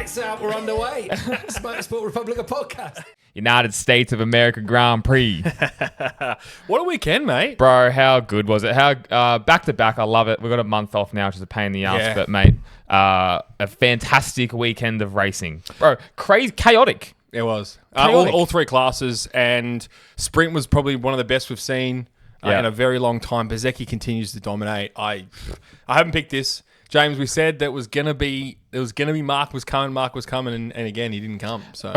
Lights out, we're underway. It's Motorsport Republica podcast. United States of America Grand Prix. What a weekend, mate. Bro, how good was it? How back-to-back, I love it. We've got a month off now, which is a pain in the ass. Yeah. But, mate, a fantastic weekend of racing. Bro, crazy, chaotic. It was. Chaotic. All three classes, and sprint was probably one of the best we've seen in a very long time. Bezzecchi continues to dominate. I haven't picked this. James, we said that was gonna be Mark was coming, and again he didn't come. So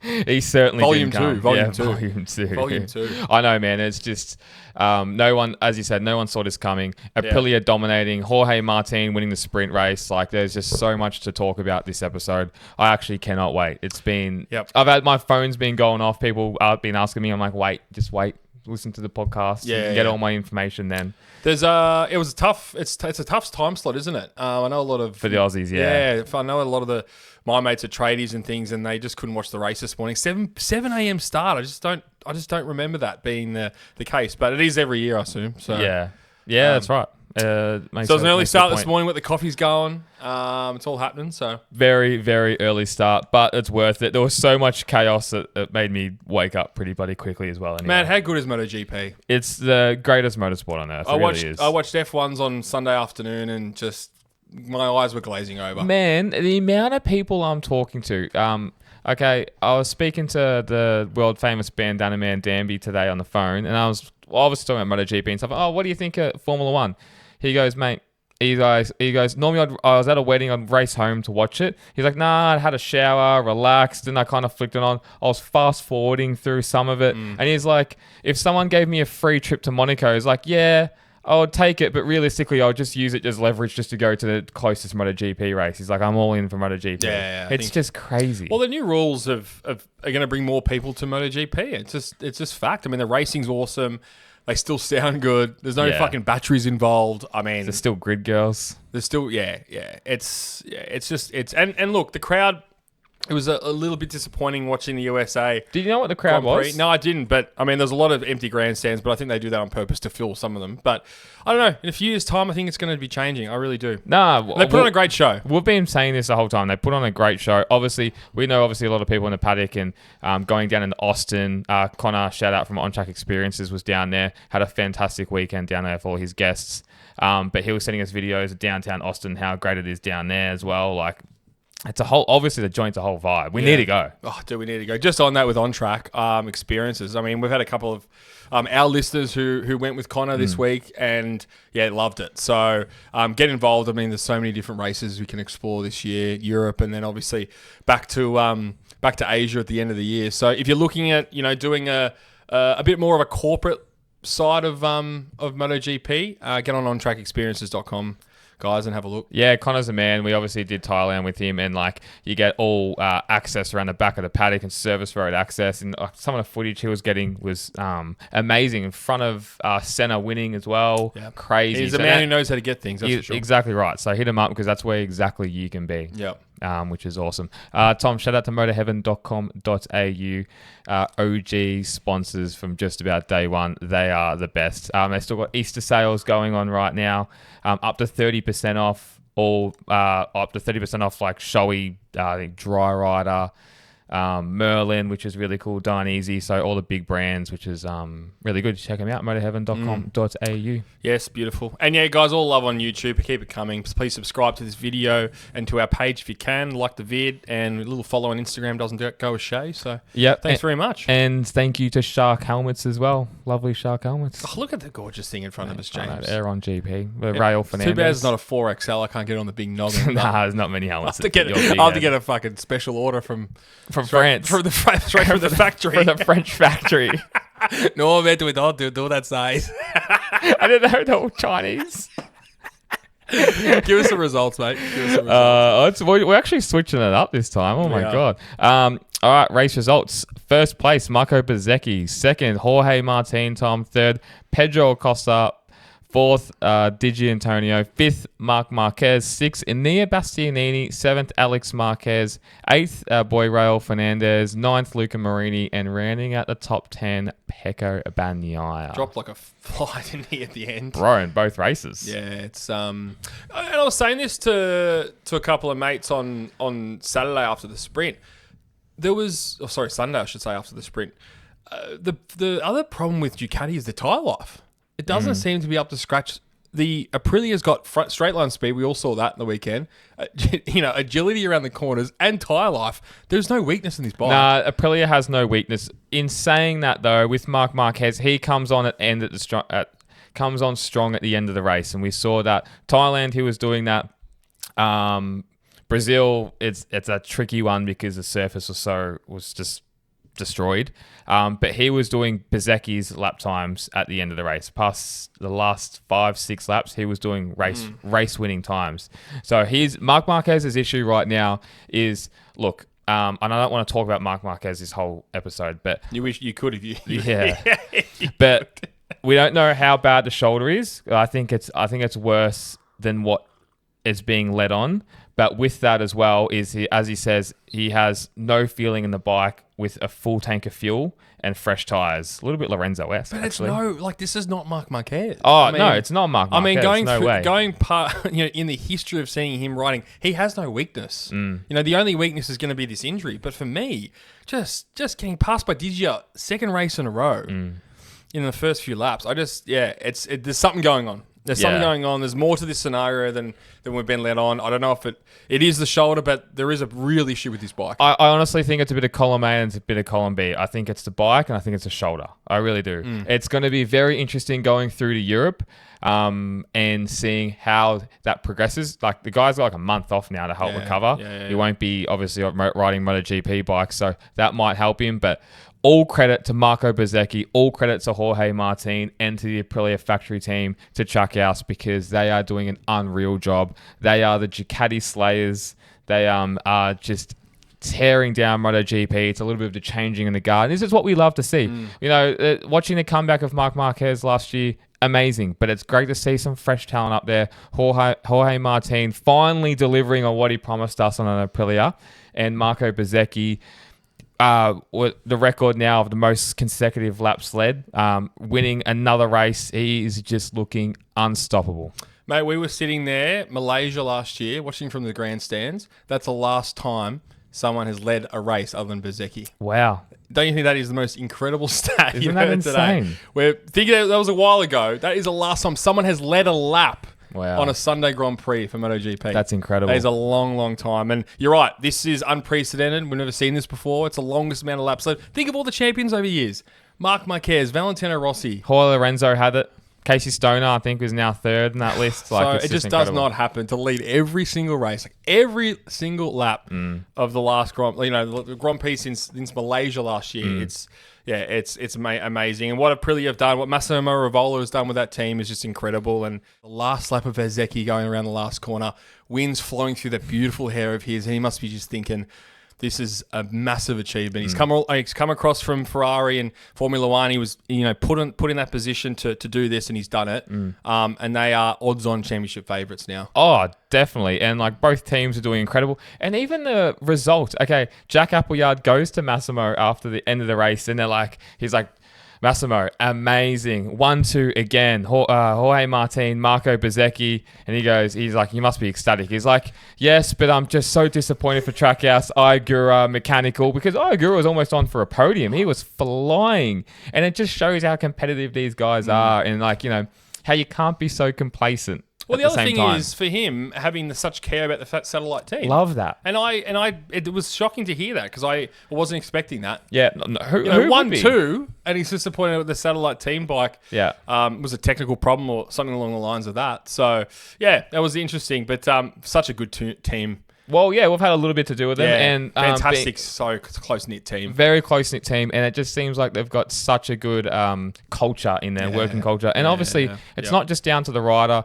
He certainly Volume didn't come. two. Volume two. I know, man. It's just no one, as you said, no one saw this coming. Aprilia dominating, Jorge Martin winning the sprint race. Like, there's just so much to talk about this episode. I actually cannot wait. It's been, I've had my phone's been going off. People have been asking me. I'm like, wait. Listen to the podcast. And get all my information then. There's it's a tough time slot, isn't it? I know a lot of For the Aussies, I know a lot of my mates are tradies and things, and they just couldn't watch the race this morning. 7 a.m. start. I just don't remember that being the case, but it is every year, I assume. So that's right. So it was an early start this morning with the coffee's going. It's all happening. So very, very early start, but it's worth it. There was so much chaos that it made me wake up pretty bloody quickly as well. Anyway. Man, how good is MotoGP? It's the greatest motorsport on earth. I watched F1s on Sunday afternoon, and just my eyes were glazing over. Man, the amount of people I'm talking to. Okay, I was speaking to the world famous bandana man Danby today on the phone, and I was talking about MotoGP and stuff. Oh, what do you think of Formula One? He goes, mate. He goes, normally I was at a wedding, I'd race home to watch it. He's like, nah, I had a shower, relaxed, and I kind of flicked it on. I was fast forwarding through some of it. And he's like, if someone gave me a free trip to Monaco, he's like, yeah, I would take it, but realistically, I would just use it as leverage just to go to the closest MotoGP race. He's like, I'm all in for MotoGP. It's just crazy. Well, the new rules are going to bring more people to MotoGP. It's just fact. I mean, the racing's awesome. They still sound good. There's no fucking batteries involved. I mean, there's still grid girls. There's still It's look, the crowd. It was a little bit disappointing watching the USA. Did you know what the crowd was? No, I didn't. But I mean, there's a lot of empty grandstands. But I think they do that on purpose to fill some of them. But I don't know. In a few years' time, I think it's going to be changing. I really do. They put on a great show. We've been saying this the whole time. They put on a great show. Obviously, we know a lot of people in the paddock, and going down in Austin. Connor, shout out from On Track Experiences, was down there. Had a fantastic weekend down there for all his guests. But he was sending us videos of downtown Austin, how great it is down there as well. Like, it's obviously the joint's a whole vibe. We need to go. Oh, dude, we need to go. Just on that with on-track experiences. I mean, we've had a couple of our listeners who went with Connor this week and, loved it. So get involved. I mean, there's so many different races we can explore this year. Europe, and then obviously back to Asia at the end of the year. So if you're looking at, doing a bit more of a corporate side of MotoGP, get on ontrackexperiences.com. guys, and have a look. Yeah, Connor's a man. We obviously did Thailand with him, and like you get all access around the back of the paddock and service road access, and some of the footage he was getting was amazing in front of Senna winning as well. Yep. Crazy. He's a man who knows how to get things. That's for sure. Exactly right. So hit him up because that's where exactly you can be. Yep. Which is awesome. Tom, shout out to motorheaven.com.au. OG sponsors from just about day one. They are the best. They still got Easter sales going on right now. Up to 30% off. Up to 30% off like Shoei, I think Dry Rider, Merlin, which is really cool, Dine Easy. So all the big brands, which is really good. Check them out, motorheaven.com.au. Yes, beautiful. And yeah, guys, all love on YouTube. Keep it coming. Please subscribe to this video and to our page if you can. Like the vid, and a little follow on Instagram doesn't go a shay. So thanks very much. And thank you to Shark Helmets as well. Lovely Shark Helmets. Oh, look at the gorgeous thing in front of us, James. Air on GP. The Rail Fernandez. Too bad it's not a 4XL. I can't get it on the big noggin. Nah, there's not many helmets. I'll have to get a fucking special order from France. Straight from the factory. From the French factory. No, man, do that size. I didn't know they were Chinese. Give us some results, mate. We're actually switching it up this time. Oh, my God. All right, race results. First place, Marco Bezzecchi. Second, Jorge Martin. Tom. Third, Pedro Acosta. Fourth, Digi Antonio. Fifth, Marc Marquez. Sixth, Inia Bastianini. Seventh, Alex Marquez. Eighth, Boy Raul Fernandez. Ninth, Luca Marini. And rounding out the top 10, Pecco Bagnaia. Dropped like a fly, didn't he, at the end? Bro, in both races. Yeah, it's and I was saying this to a couple of mates on Saturday after the sprint. Sunday I should say, after the sprint. The other problem with Ducati is the tyre life. It doesn't seem to be up to scratch. The Aprilia's got front straight line speed. We all saw that in the weekend. Agility around the corners and tyre life. There's no weakness in this bike. Nah, Aprilia has no weakness. In saying that, though, with Marc Marquez, he comes on comes on strong at the end of the race, and we saw that. Thailand, he was doing that. Brazil, it's a tricky one because the surface was just destroyed. But he was doing Bezzecchi's lap times at the end of the race. Past the last 5-6 laps, he was doing race winning times. So Marc Marquez's issue right now is, look, and I don't want to talk about Marc Marquez this whole episode, but you wish you could if you yeah. But we don't know how bad the shoulder is. I think it's worse than what is being led on. But with that as well is as he says, he has no feeling in the bike with a full tank of fuel and fresh tires. A little bit Lorenzo-esque, but actually. this is not Marc Marquez. Oh, no, it's not Marc Marquez. Going in the history of seeing him riding, he has no weakness. The only weakness is going to be this injury. But for me, just getting passed by Digia second race in a row in the first few laps, there's something going on. There's something going on. There's more to this scenario than we've been led on. I don't know if it is the shoulder, but there is a real issue with this bike. I honestly think it's a bit of column A and it's a bit of column B. I think it's the bike and I think it's the shoulder. I really do. It's going to be very interesting going through to Europe and seeing how that progresses. Like, the guy's got like a month off now to help recover. He won't be obviously riding MotoGP bikes, so that might help him. But all credit to Marco Bezzecchi, all credit to Jorge Martin and to the Aprilia factory team, to Trackhouse, because they are doing an unreal job. They are the Ducati slayers. They are just tearing down MotoGP. It's a little bit of the changing in the guard. This is what we love to see. Watching the comeback of Marc Marquez last year, amazing. But it's great to see some fresh talent up there. Jorge Martin finally delivering on what he promised us on an Aprilia. And Marco Bezzecchi, the record now of the most consecutive laps led, winning another race. He is just looking unstoppable. Mate, we were sitting there, Malaysia last year, watching from the grandstands. That's the last time someone has led a race other than Bezzecchi. Wow. Don't you think that is the most incredible stat Isn't that insane? Today? We're thinking that was a while ago. That is the last time someone has led a lap. Wow. On a Sunday Grand Prix for MotoGP. That's incredible. That is a long, long time. And you're right, this is unprecedented. We've never seen this before. It's the longest amount of laps. So think of all the champions over years. Marc Marquez, Valentino Rossi. Jorge Lorenzo had it. Casey Stoner, I think, was now third in that list. So it just does not happen to lead every single race, like every single lap of the last the Grand Prix since Malaysia last year. It's amazing. And what Aprilia have done, what Massimo Rivola has done with that team is just incredible. And the last lap of Bezzecchi going around the last corner, winds flowing through that beautiful hair of his, and he must be just thinking, this is a massive achievement. He's come across from Ferrari and Formula One. He was put in that position to do this, and he's done it. And they are odds-on championship favourites now. Oh, definitely. And both teams are doing incredible. And even the result. Okay, Jack Appleyard goes to Massimo after the end of the race, and he's like, Massimo, amazing. 1-2 again. Jorge Martin, Marco Bezzecchi. And he's like, you must be ecstatic. He's like, yes, but I'm just so disappointed for Trackhouse. Igura Mechanical, because Igura was almost on for a podium. He was flying. And it just shows how competitive these guys are, and how you can't be so complacent. Well, the other thing is, for him, having such care about the satellite team. Love that. And it was shocking to hear that, because I wasn't expecting that. Yeah. Who 1-2, and he's disappointed with the satellite team bike. Yeah. Was a technical problem or something along the lines of that. So, yeah, that was interesting. But such a good team. Well, yeah, we've had a little bit to do with them, and fantastic, so close knit team, very close knit team, and it just seems like they've got such a good culture in their working culture, and obviously it's not just down to the rider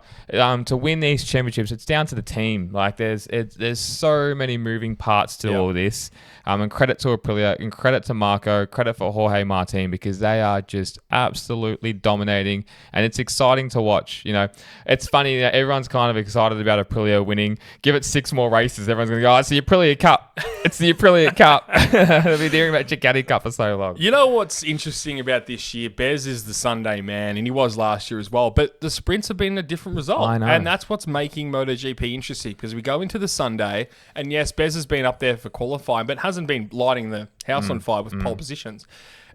to win these championships; it's down to the team. Like there's so many moving parts to all this, and credit to Aprilia, and credit to Marco, credit for Jorge Martin because they are just absolutely dominating, and it's exciting to watch. You know, it's funny that everyone's kind of excited about Aprilia winning. Give it 6 more races. Everyone's going to go, oh, it's the Aprilia Cup. It's the Aprilia Cup. They've been hearing about Ducati Cup for so long. You know what's interesting about this year? Bez is the Sunday man, and he was last year as well. But the sprints have been a different result. I know. And that's what's making MotoGP interesting because we go into the Sunday, and yes, Bez has been up there for qualifying, but hasn't been lighting the house on fire with pole positions.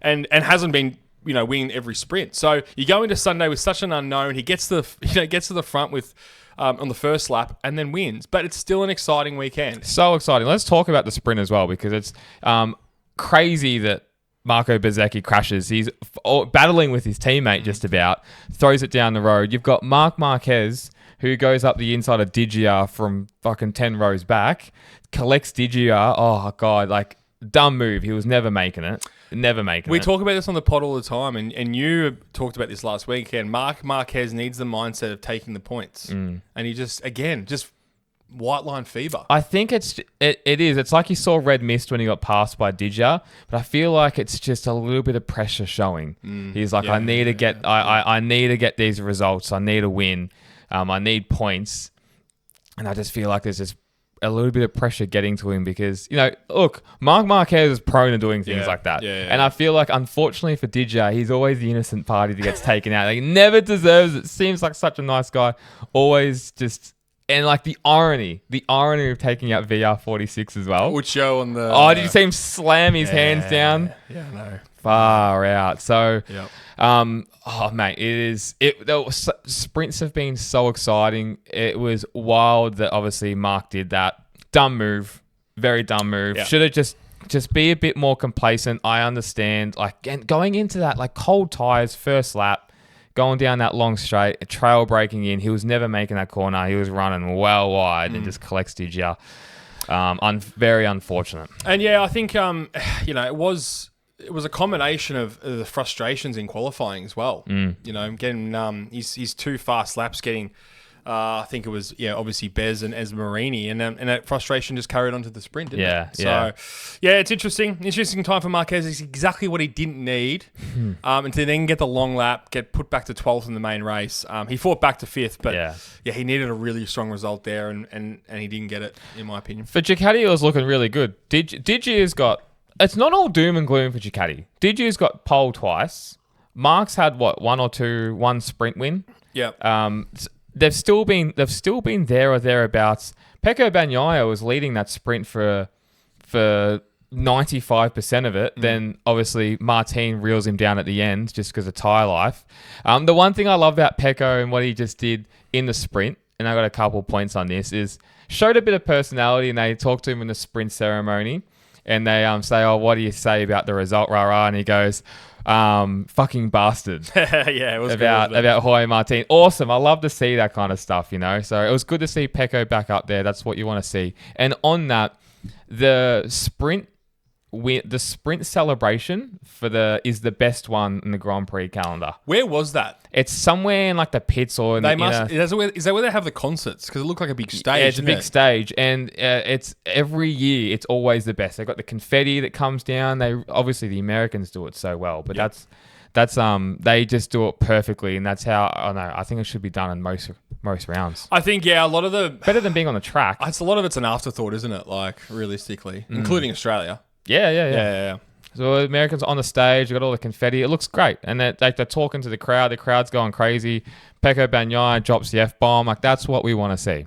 And hasn't been winning every sprint. So you go into Sunday with such an unknown. He gets to the front with on the first lap and then wins. But it's still an exciting weekend. So exciting. Let's talk about the sprint as well because it's crazy that Marco Bezzecchi crashes. He's battling with his teammate just about, throws it down the road. You've got Marc Marquez who goes up the inside of Digia from fucking 10 rows back, collects Digia. Oh, God, like, dumb move. He was never making it. We talk about this on the pod all the time, and you talked about this last weekend. Marc Marquez needs the mindset of taking the points. And he just white line fever. I think it is. It's like he saw red mist when he got passed by Digia, but I feel like it's just a little bit of pressure showing. He's like, I need to get these results. I need a win. I need points. And I just feel like there's just a little bit of pressure getting to him because, look, Marc Marquez is prone to doing things like that. And I feel like, unfortunately for Digia, he's always the innocent party that gets taken out. Like, he never deserves it. Seems like such a nice guy. Always just... And like the irony of taking out VR46 as well. Would show on the... Oh, did you see him slam his hands down? Yeah, I know. Far out. So, mate, sprints have been so exciting. It was wild that obviously Marc did that. Dumb move. Very dumb move. Yep. Should have just be a bit more complacent. I understand. Like, and going into that, like cold tires, first lap, going down that long straight, a trail breaking in. He was never making that corner. He was running well wide and just collects Digia. Very unfortunate. And yeah, I think it was a combination of the frustrations in qualifying as well. Getting his 2 fast laps, getting I think it was obviously Bez and Esmarini, and that frustration just carried on to the sprint, didn't it? So it's interesting time for Marquez. It's exactly what he didn't need, and to then get the long lap, get put back to 12th in the main race. He fought back to 5th, but he needed a really strong result there, and he didn't get it, in my opinion. For Ducati, it was looking really good. Digia's got... It's not all doom and gloom for Ducati. Digia's got pole twice. Marc's had one sprint win. Yeah. They've still been there or thereabouts. Pecco Bagnaia was leading that sprint for 95% of it. Then obviously Martin reels him down at the end just because of tyre life. The one thing I love about Pecco and what he just did in the sprint, and I got a couple points on this, is showed a bit of personality, and they talked to him in the sprint ceremony, and they say, "Oh, what do you say about the result, rah?" And he goes, fucking bastard. It was about Jorge Martin. Awesome. I love to see that kind of stuff, So it was good to see Pecco back up there. That's what you want to see. And on that, the sprint celebration is the best one in the Grand Prix calendar. Where was that? It's somewhere in like the pits or in is that where they have the concerts? Because it looked like a big stage. Yeah, it's a big stage, and it's every year. It's always the best. They got the confetti that comes down. Obviously the Americans do it so well, but that's they just do it perfectly, and that's how I think it should be done in most rounds. I think a lot of the better than being on the track. A lot of it's an afterthought, isn't it? Like realistically, including Australia. Yeah. So Americans on the stage, they got all the confetti. It looks great, and they're talking to the crowd. The crowd's going crazy. Pecco Bagnaia drops the F-bomb. Like, that's what we want to see,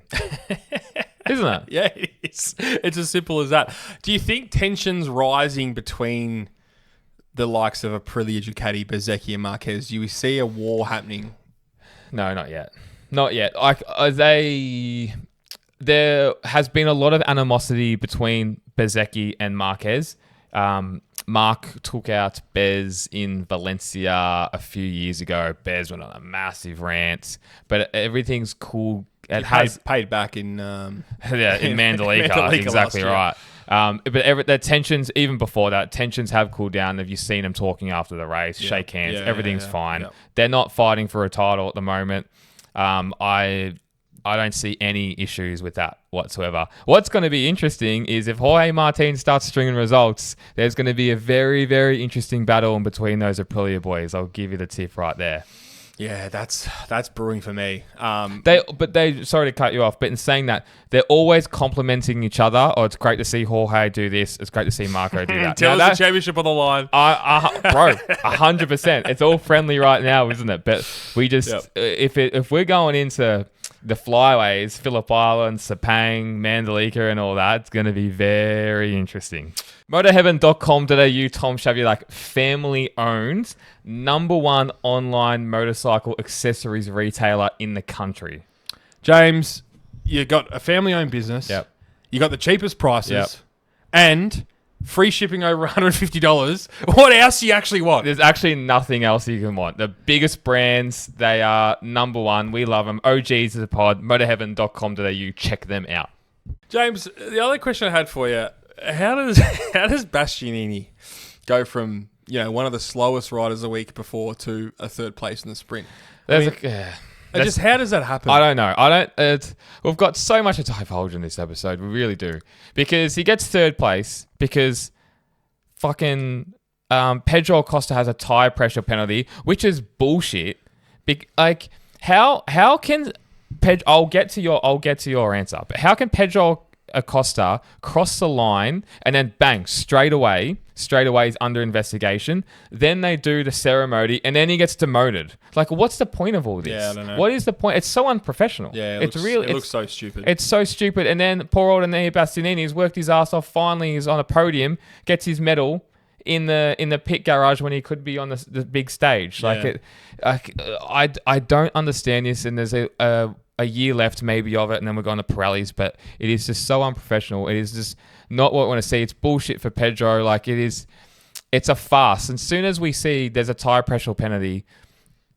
isn't it? Yeah, it is. It's as simple as that. Do you think tensions rising between the likes of Aprilia, Ducati, Bezzecchi, and Marquez? Do you see a war happening? No, not yet. There has been a lot of animosity between Bezzecchi and Marquez. Mark took out Bez in Valencia a few years ago. Bez went on a massive rant, but everything's cool. It has paid back in in Mandalika, Mandalika exactly last right. But the tensions, even before that, tensions have cooled down. Have you seen them talking after the race? Shake hands. Everything's fine. Yeah. They're not fighting for a title at the moment. I don't see any issues with that whatsoever. What's going to be interesting is if Jorge Martin starts stringing results, there's going to be a very, very interesting battle in between those Aprilia boys. I'll give you the tip right there. Yeah, that's brewing for me. Sorry to cut you off, but in saying that, they're always complimenting each other. Oh, it's great to see Jorge do this. It's great to see Marco do that. Until there's a championship on the line. Bro, 100%. It's all friendly right now, isn't it? But we just, if we're going into the flyways, Phillip Island, Sepang, Mandalika and all that, it's going to be very interesting. Motorheaven.com.au, Tom Shavier, family owned, #1 online motorcycle accessories retailer in the country. James, you got a family-owned business. Yep. You got the cheapest prices. Yep. And free shipping over $150. What else do you actually want? There's actually nothing else you can want. The biggest brands, they are #1. We love them. OGs of the pod, motorheaven.com.au. Check them out. James, the other question I had for you, how does Bastianini go from one of the slowest riders a week before to a third place in the sprint? How does that happen? I don't know. We've got so much to divulge in this episode. We really do. Because he gets third place because fucking Pedro Acosta has a tire pressure penalty, which is bullshit. How can I'll get to your answer. But how can Pedro Acosta cross the line and then bang, straight away is under investigation. Then they do the ceremony and then he gets demoted. What's the point of all this? Yeah, I don't know. What is the point? It's so unprofessional. Yeah, it looks so stupid. It's so stupid. And then poor old Enea Bastianini's worked his ass off. Finally, he's on a podium, gets his medal in the pit garage when he could be on the big stage. I don't understand this. And there's a year left maybe of it, and then we're going to Pirellis, but it is just so unprofessional. It is just not what we want to see. It's bullshit for Pedro. It's a farce. And as soon as we see there's a tire pressure penalty,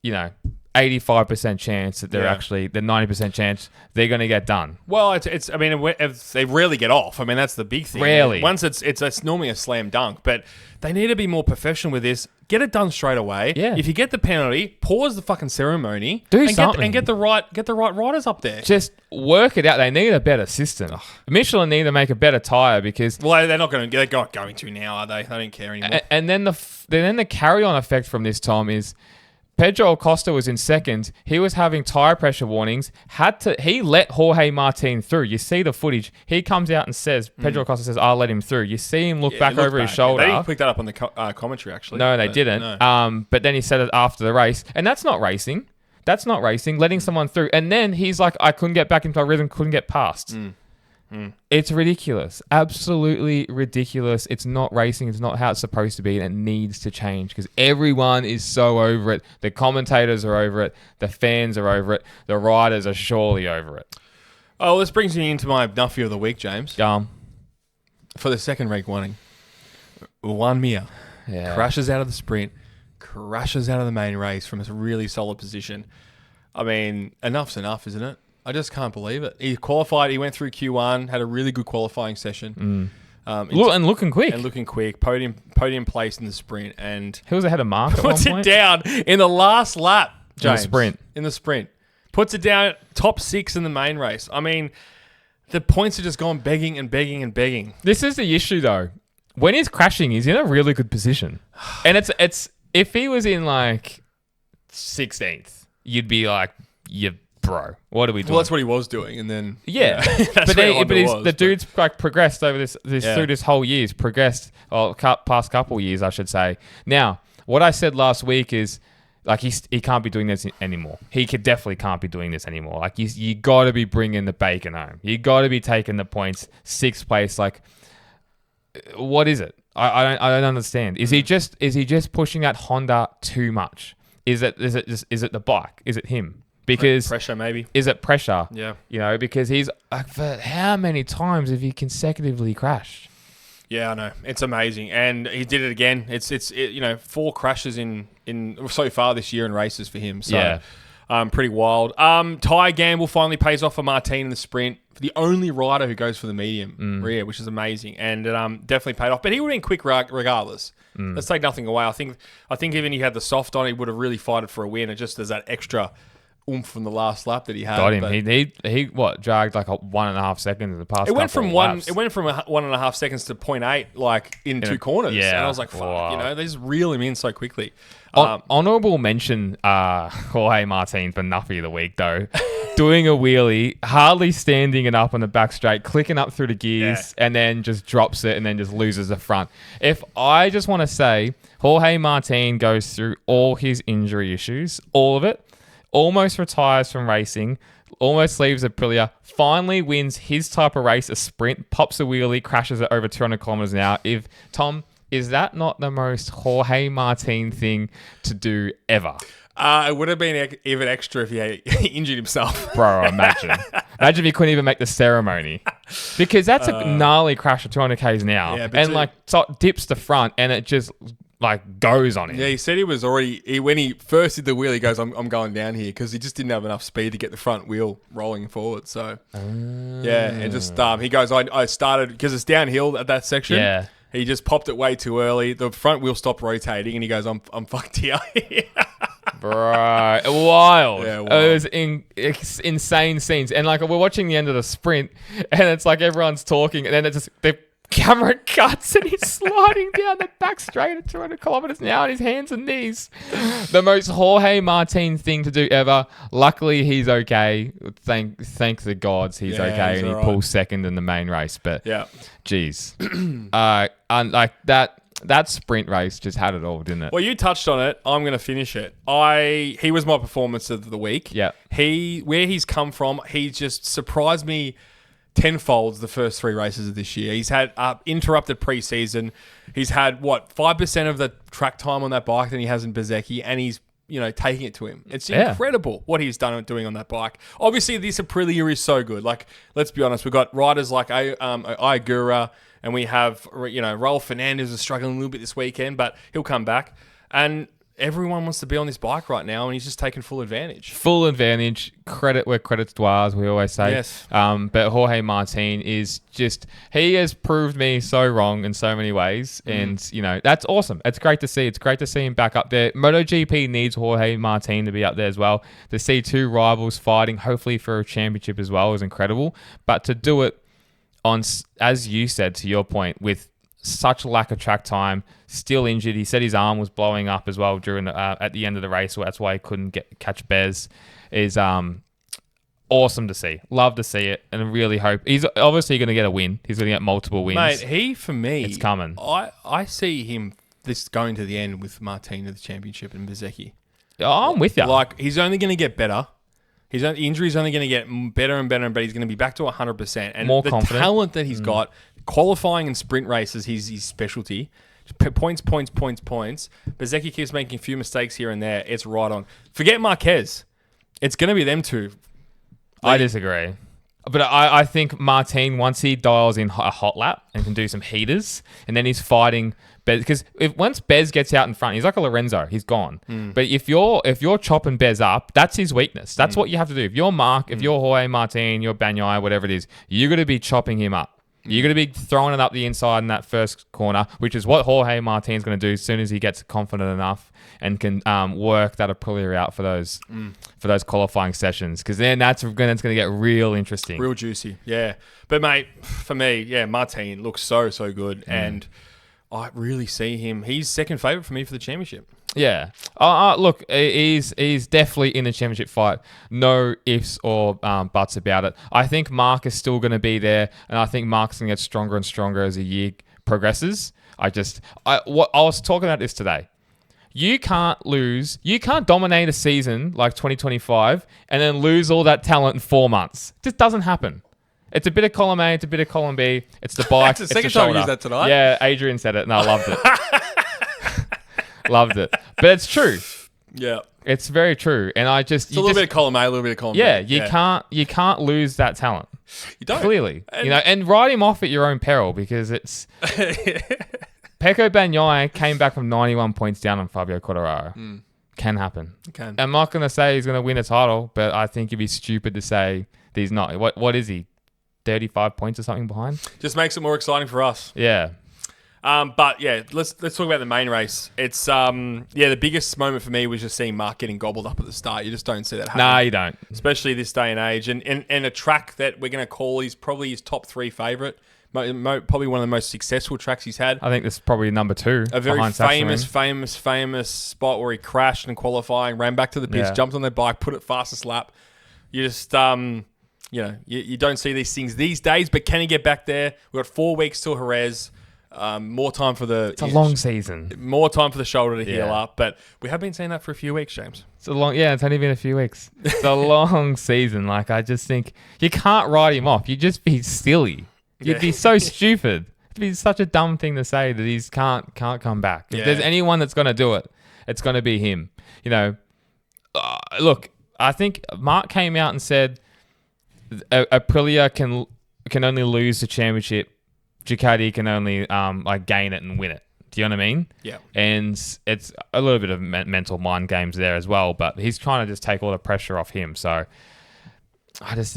85% chance that they're 90% chance they're going to get done. Well, they rarely get off. That's the big thing. Rarely. Once it's normally a slam dunk, but they need to be more professional with this. Get it done straight away. Yeah. If you get the penalty, pause the fucking ceremony. Do something. Get the right riders up there. Just work it out. They need a better system. Michelin need to make a better tire because... Well, they're not going to now, are they? They don't care anymore. And then the carry-on effect from this, Tom, is... Pedro Acosta was in second. He was having tire pressure warnings. He let Jorge Martin through. You see the footage. He comes out and says, Pedro Acosta says, "I'll let him through." You see him look back over his shoulder. They didn't pick that up on the commentary, actually. No, they didn't. No. But then he said it after the race, and that's not racing. That's not racing. Letting someone through, and then he's like, "I couldn't get back into my rhythm. Couldn't get past." It's ridiculous. Absolutely ridiculous. It's not racing. It's not how it's supposed to be, and it needs to change because everyone is so over it. The commentators are over it. The fans are over it. The riders are surely over it. Oh, this brings me into my Nuffy of the week, James. For the second rank warning, Juan Mir crashes out of the sprint, crashes out of the main race from a really solid position. Enough's enough, isn't it? I just can't believe it. He qualified. He went through Q1, had a really good qualifying session. Looking quick. Podium place in the sprint. And he was ahead of Mark at puts one point. It down in the last lap, James. In the sprint. Puts it down top 6 in the main race. The points are just gone begging and begging and begging. This is the issue, though. When he's crashing, he's in a really good position. And it's if he was in 16th, you'd be like, bro, what are we doing? Well, that's what he was doing, and then the dude's progressed over through this whole year. He's progressed, past couple years, I should say. Now, what I said last week is he can't be doing this anymore. He definitely can't be doing this anymore. You got to be bringing the bacon home. You got to be taking the points. 6th place. What is it? I don't understand. Is he just pushing that Honda too much? Is it the bike? Is it him? Because pressure, maybe. Is it pressure? Yeah. Because he's for how many times have he consecutively crashed? Yeah, I know. It's amazing. And he did it again. It's 4 crashes in so far this year in races for him. So, pretty wild. Tyre gamble finally pays off for Martin in the sprint. For the only rider who goes for the medium rear, which is amazing. And it definitely paid off. But he would have been quick regardless. Let's take nothing away. I think even he had the soft on, he would have really fought it for a win. It just there's that extra oomph from the last lap that he had. Got him. He dragged like 1.5 seconds in the past. It went couple from of one. laps. It went from 1.5 seconds to 0.8, like in 2 corners. Yeah. And I was like, fuck, Wow. they just reel him in so quickly. Honourable mention, Jorge Martin for Nuffy of the week though. Doing a wheelie, hardly standing it up on the back straight, clicking up through the gears, and then just drops it and then just loses the front. If I just want to say, Jorge Martin goes through all his injury issues, all of it, almost retires from racing, almost leaves Aprilia, finally wins his type of race, a sprint, pops a wheelie, crashes it over 200 kilometers an hour. Is that not the most Jorge Martin thing to do ever? It would have been even extra if he had injured himself. Bro, imagine. Imagine if he couldn't even make the ceremony. Because that's a gnarly crash at 200 k's an hour. Yeah, but dips the front and it just goes on him. Yeah, he said he was already... when he first did the wheel, he goes, I'm going down here, because he just didn't have enough speed to get the front wheel rolling forward. So, yeah, and just... he goes, I started... Because it's downhill at that section. Yeah. He just popped it way too early. The front wheel stopped rotating, and he goes, I'm fucked here. Bro, wild. Yeah, wild. It was insane scenes. And we're watching the end of the sprint, and it's like everyone's talking, and then it's just the camera cuts, and he's sliding down the back straight at 200 kilometers an hour on his hands and knees. The most Jorge Martin thing to do ever. Luckily, he's okay. Thank the gods he's okay, he's and he all right. pulls second in the main race. But geez, and that sprint race just had it all, didn't it? Well, you touched on it. I'm going to finish it. He was my performance of the week. Yeah. Where he's come from, he just surprised me tenfold the first 3 races of this year. He's had interrupted preseason. He's had 5% of the track time on that bike than he has in Bezzecchi, and he's taking it to him. It's incredible what he's doing on that bike. Obviously, this Aprilia is so good. Let's be honest, we've got riders like Iagura, and we have Raul Fernandez is struggling a little bit this weekend, but he'll come back. And everyone wants to be on this bike right now, and he's just taking full advantage. Full advantage. Credit where credit's due, as we always say. Yes. But Jorge Martin is he has proved me so wrong in so many ways. And, that's awesome. It's great to see. It's great to see him back up there. MotoGP needs Jorge Martin to be up there as well. To see 2 rivals fighting, hopefully for a championship as well, is incredible. But to do it on, as you said, to your point, with such lack of track time, still injured. He said his arm was blowing up as well during at the end of the race, so that's why he couldn't catch Bez. Is awesome to see. Love to see it, and I really hope he's obviously going to get a win. He's going to get multiple wins. Mate, for me, it's coming. I see him going to the end with Martin at the championship and Bezzecchi. Oh, I'm with you. He's only going to get better. His injury's only going to get better and better, but he's going to be back to 100%. And more the confident. Talent that he's got, qualifying and sprint races, his specialty. Points. Bezzecchi keeps making a few mistakes here and there. It's right on. Forget Marquez. It's going to be them two. I disagree. But I think Martin, once he dials in a hot lap and can do some heaters, and then he's fighting Bez, because once Bez gets out in front, he's like a Lorenzo. He's gone. But if you're chopping Bez up, that's his weakness. That's what you have to do. If you're Mark, if you're Jorge Martin, you're Bagnaia, whatever it is, you're going to be chopping him up. You're going to be throwing it up the inside in that first corner, which is what Jorge Martin's going to do as soon as he gets confident enough and can work that Aprilia out for those qualifying sessions. Because then that's going to get real interesting. Real juicy, yeah. But, mate, for me, Martin looks so good. And I really see him. He's second favourite for me for the championship. Yeah. Look, he's definitely in the championship fight. No ifs or buts about it. I think Mark is still going to be there, and I think Mark's going to get stronger and stronger as the year progresses. I was talking about this today. You can't dominate a season like 2025 and then lose all that talent in 4 months. It just doesn't happen. It's a bit of column A, it's a bit of column B. It's the bike, It's the it's the second time shoulder. we used that tonight. Yeah, Adrian said it, and I loved it. Loved it. But it's true. Yeah. It's very true. And It's a little bit of column A, a little bit of column B. Yeah, you can't lose that talent. You don't. Clearly. And write him off at your own peril because it's... Pecco Bagnaia came back from 91 points down on Fabio Quartararo. Can happen. Can. I'm not going to say he's going to win a title, but I think it'd be stupid to say that he's not. What is he? 35 points or something behind? Just makes it more exciting for us. Yeah. But yeah, let's talk about the main race. It's the biggest moment for me was just seeing Marc getting gobbled up at the start. You just don't see that happen. No, you don't. Especially this day and age. And a track that we're going to call is probably his top 3 favourite. Probably one of the most successful tracks he's had. I think this is probably number 2. A very famous spot where he crashed in qualifying, ran back to the pits, jumped on their bike, put it fastest lap. You just, you don't see these things these days, but can he get back there? We've got 4 weeks till Jerez. More time for the... It's a long season. More time for the shoulder to heal up, but we have been saying that for a few weeks, James. It's only been a few weeks. It's a long season. I just think you can't write him off. You'd just be silly. You'd be so stupid. It'd be such a dumb thing to say that he can't come back. If there's anyone that's going to do it, it's going to be him. Look, I think Marc came out and said Aprilia can only lose the championship. Ducati can only gain it and win it. Do you know what I mean? Yeah. And it's a little bit of mental mind games there as well, but he's trying to just take all the pressure off him. So I just,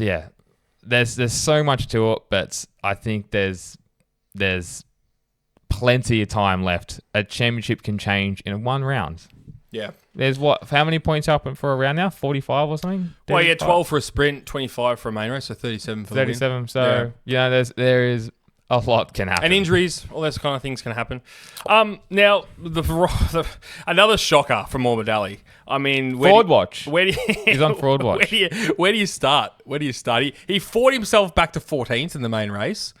there's so much to it, but I think there's plenty of time left. A championship can change in one round. Yeah. There's how many points up for a round now? 45 or something? 35? Well, 12 for a sprint, 25 for a main race, so 37 for the win. 37. So, there is a lot can happen. And injuries, all those kind of things can happen. Now, another shocker from Morbidelli. I mean... Fraud watch. He's on fraud watch. Where do you start? He fought himself back to 14th in the main race,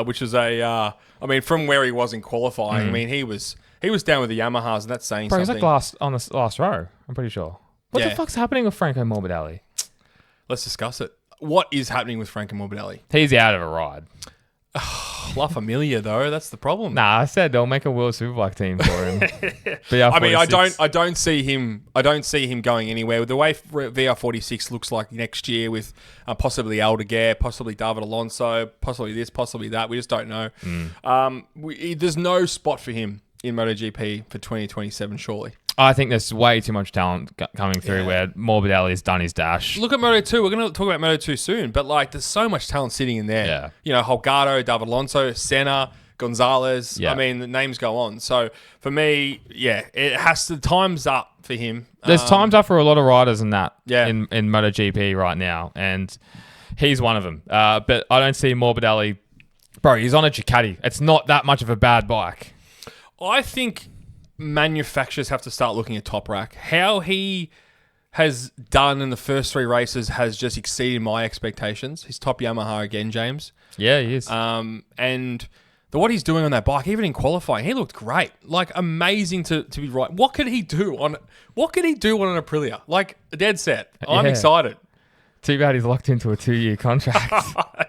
which is from where he was in qualifying. I mean, he was down with the Yamahas, and that's saying something. He's on the last row, I'm pretty sure. What the fuck's happening with Franco Morbidelli? Let's discuss it. What is happening with Franco Morbidelli? He's out of a ride. La Familia, though, that's the problem. Nah, I said they'll make a World Superbike team for him. I don't see him going anywhere. With the way VR46 looks like next year, with possibly Aldeguer, possibly David Alonso, possibly this, possibly that. We just don't know. There's no spot for him in MotoGP for 2027, surely. I think there's way too much talent coming through where Morbidelli has done his dash. Look at Moto2. We're going to talk about Moto2 soon, but there's so much talent sitting in there. Yeah. Holgado, David Alonso, Senna, Gonzalez. Yeah. I mean, the names go on. So for me, time's up for him. There's time's up for a lot of riders in that in MotoGP right now, and he's one of them. But I don't see Morbidelli. Bro, he's on a Ducati. It's not that much of a bad bike. I think manufacturers have to start looking at Top Rack. How he has done in the first 3 races has just exceeded my expectations. He's top Yamaha again, James. Yeah, he is. And what he's doing on that bike, even in qualifying, he looked great. Amazing to be right. What could he do on an Aprilia? Dead set. I'm excited. Too bad he's locked into a 2-year contract.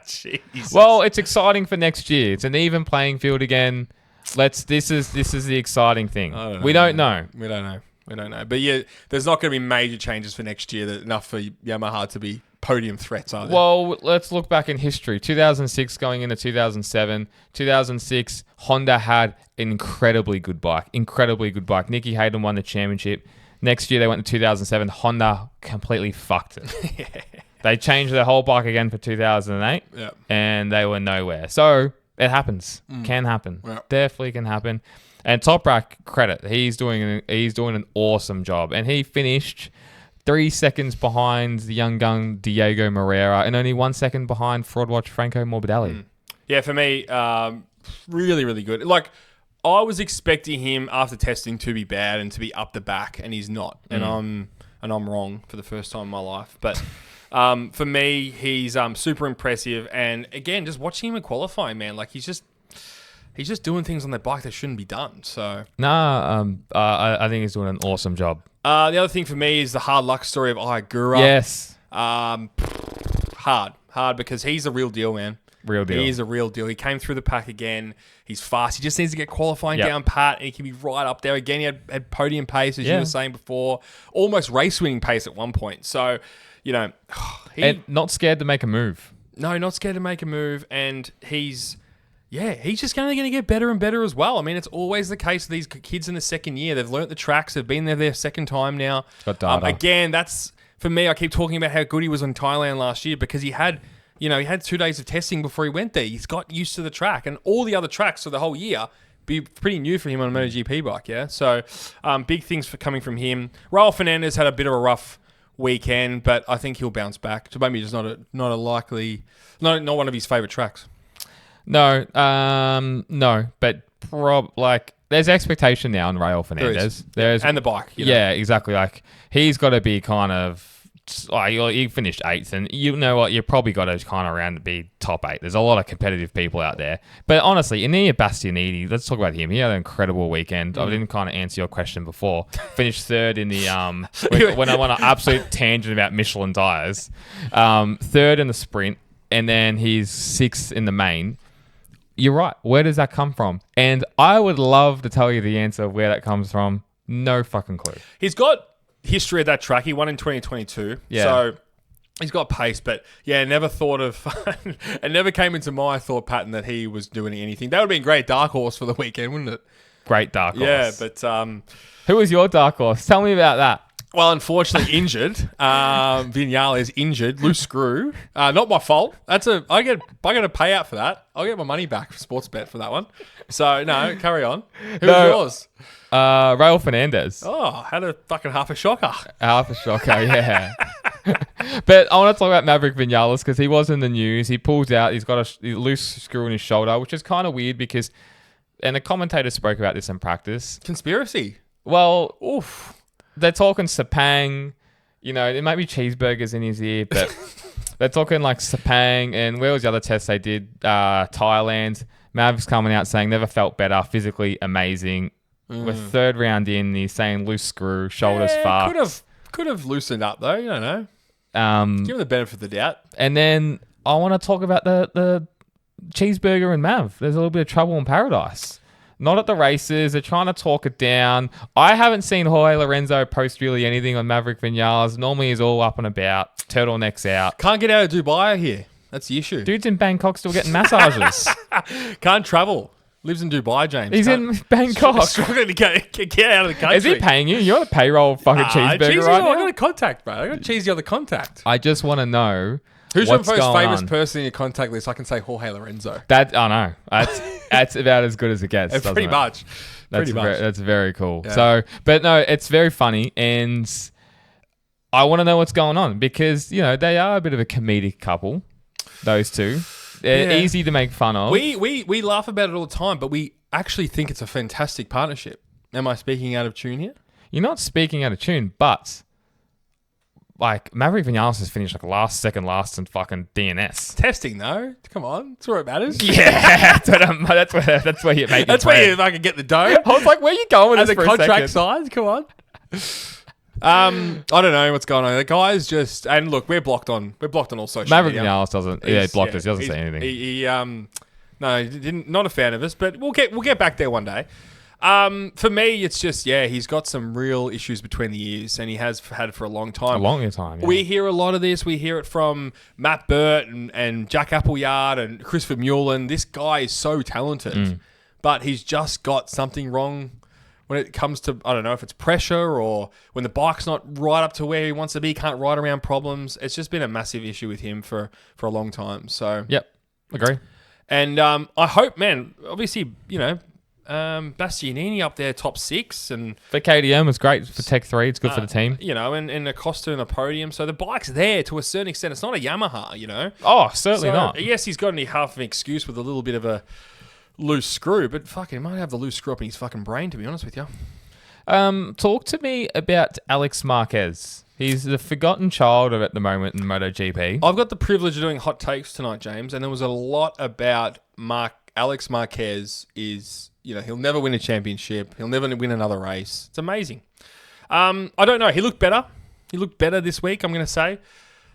Jesus. Well, it's exciting for next year. It's an even playing field again. This is the exciting thing. We don't know. We don't know. But there's not going to be major changes for next year enough for Yamaha to be podium threats, are there? Well, let's look back in history. 2006 going into 2007. 2006, Honda had an incredibly good bike. Nicky Hayden won the championship. Next year they went to 2007. Honda completely fucked it. They changed their whole bike again for 2008, and they were nowhere. So it happens. Can happen. Yeah. Definitely can happen. And Top Rack, credit. He's doing an awesome job. And he finished 3 seconds behind the young gun Diego Moreira and only 1 second behind fraud watch Franco Morbidelli. Yeah, for me, really, really good. I was expecting him after testing to be bad and to be up the back, and he's not. And I'm wrong for the first time in my life. But for me, he's super impressive. And again, just watching him in qualifying, man, he's just doing things on that bike that shouldn't be done. So I think he's doing an awesome job. The other thing for me is the hard luck story of Ayagura. Yes. Hard because he's a real deal, man. Real deal. He is a real deal. He came through the pack again. He's fast. He just needs to get qualifying down pat, and he can be right up there. Again, he had podium pace, as you were saying before. Almost race-winning pace at one point. So, and not scared to make a move. No, not scared to make a move, and he's just going to get better and better as well. I mean, it's always the case with these kids in the second year. They've learnt the tracks. They've been there their second time now. Got data. Again, that's, for me, I keep talking about how good he was in Thailand last year because he had 2 days of testing before he went there. He's got used to the track, and all the other tracks for the whole year be pretty new for him on a MotoGP bike, yeah? So, big things coming from him. Raul Fernandez had a bit of a rough weekend, but I think he'll bounce back. So maybe just not one of his favourite tracks. No, but there's expectation now on Raul Fernandez. And the bike. Yeah, exactly. Like, he's got to be kind of... he finished 8th, and you know what? You probably got to kind of around to be top 8. There's a lot of competitive people out there. But honestly, Ineos Bastianini, let's talk about him. He had an incredible weekend. I didn't kind of answer your question before. Finished 3rd in the... when I went on an absolute tangent about Michelin tyres. 3rd in the sprint, and then he's 6th in the main. You're right. Where does that come from? And I would love to tell you the answer of where that comes from. No fucking clue. He's got history of that track. He won in 2022. Yeah. So he's got pace, but yeah, never thought of... it never came into my thought pattern that he was doing anything. That would have been a great dark horse for the weekend, wouldn't it? Great dark horse. Yeah, but... who was your dark horse? Tell me about that. Well, unfortunately, injured. Vinales injured, loose screw. Not my fault. I get a payout for that. I'll get my money back for Sportsbet for that one. So no, carry on. Who was yours? Raul Fernandez. Oh, had a fucking half a shocker. Half a shocker, yeah. But I want to talk about Maverick Vinales because he was in the news. He pulls out. He's got a loose screw in his shoulder, which is kind of weird because, and the commentator spoke about this in practice. Conspiracy. Well, oof. They're talking Sepang, there might be cheeseburgers in his ear, but they're talking like Sepang, and where was the other test they did? Thailand. Mav's coming out saying never felt better, physically amazing. We're 3rd round in, he's saying loose screw, shoulders fucked. Could have loosened up though, you don't know. Give him the benefit of the doubt. And then I want to talk about the cheeseburger and Mav. There's a little bit of trouble in paradise. Not at the races. They're trying to talk it down. I haven't seen Jorge Lorenzo post really anything on Maverick Vinales. Normally he's all up and about. Turtlenecks out. Can't get out of Dubai here. That's the issue. Dude's in Bangkok still getting massages. Can't travel. Lives in Dubai, James. He's in Bangkok. Struggling to get out of the country. Is he paying you? You're on a payroll fucking cheeseburger right now? I got a contact, bro. I got a cheesy on the contact. I just want to know who's your what's most going famous on. person in your contact list. I can say Jorge Lorenzo. That I know. That's about as good as it gets. Pretty much. That's very cool. Yeah. So, but no, it's very funny, and I want to know what's going on because they are a bit of a comedic couple. Those two, they're easy to make fun of. We laugh about it all the time, but we actually think it's a fantastic partnership. Am I speaking out of tune here? You're not speaking out of tune, but like Maverick Vinales has finished like second last in fucking DNS. Testing though, come on, that's where it matters. Yeah, that's where you make. That's where you fucking get the dough. I was like, where are you going with as this a for contract a size? Come on. I don't know what's going on. The guys just and look, we're blocked on all social Maverick media. Vinales doesn't. He blocked us. He doesn't say anything. No, not a fan of us, but we'll get back there one day. For me, it's just he's got some real issues between the ears, and he has had for a long time. Yeah. We hear a lot of this. We hear it from Matt Burt and Jack Appleyard and Christopher Mullen. This guy is so talented, but he's just got something wrong when it comes to, I don't know if it's pressure or when the bike's not right up to where he wants to be, can't ride around problems. It's just been a massive issue with him for a long time. So yep, agree. And I hope, man, obviously, Bastianini up there, top 6. And for KTM, it's great. For Tech 3, it's good for the team. And Acosta in the podium. So the bike's there to a certain extent. It's not a Yamaha, Oh, certainly not. Yes, he's got only half an excuse with a little bit of a loose screw, but fucking he might have the loose screw up in his fucking brain, to be honest with you. Talk to me about Alex Marquez. He's the forgotten child at the moment in MotoGP. I've got the privilege of doing hot takes tonight, James, and there was a lot about Alex Marquez is, he'll never win a championship. He'll never win another race. It's amazing. I don't know. He looked better. He looked better this week, I'm going to say.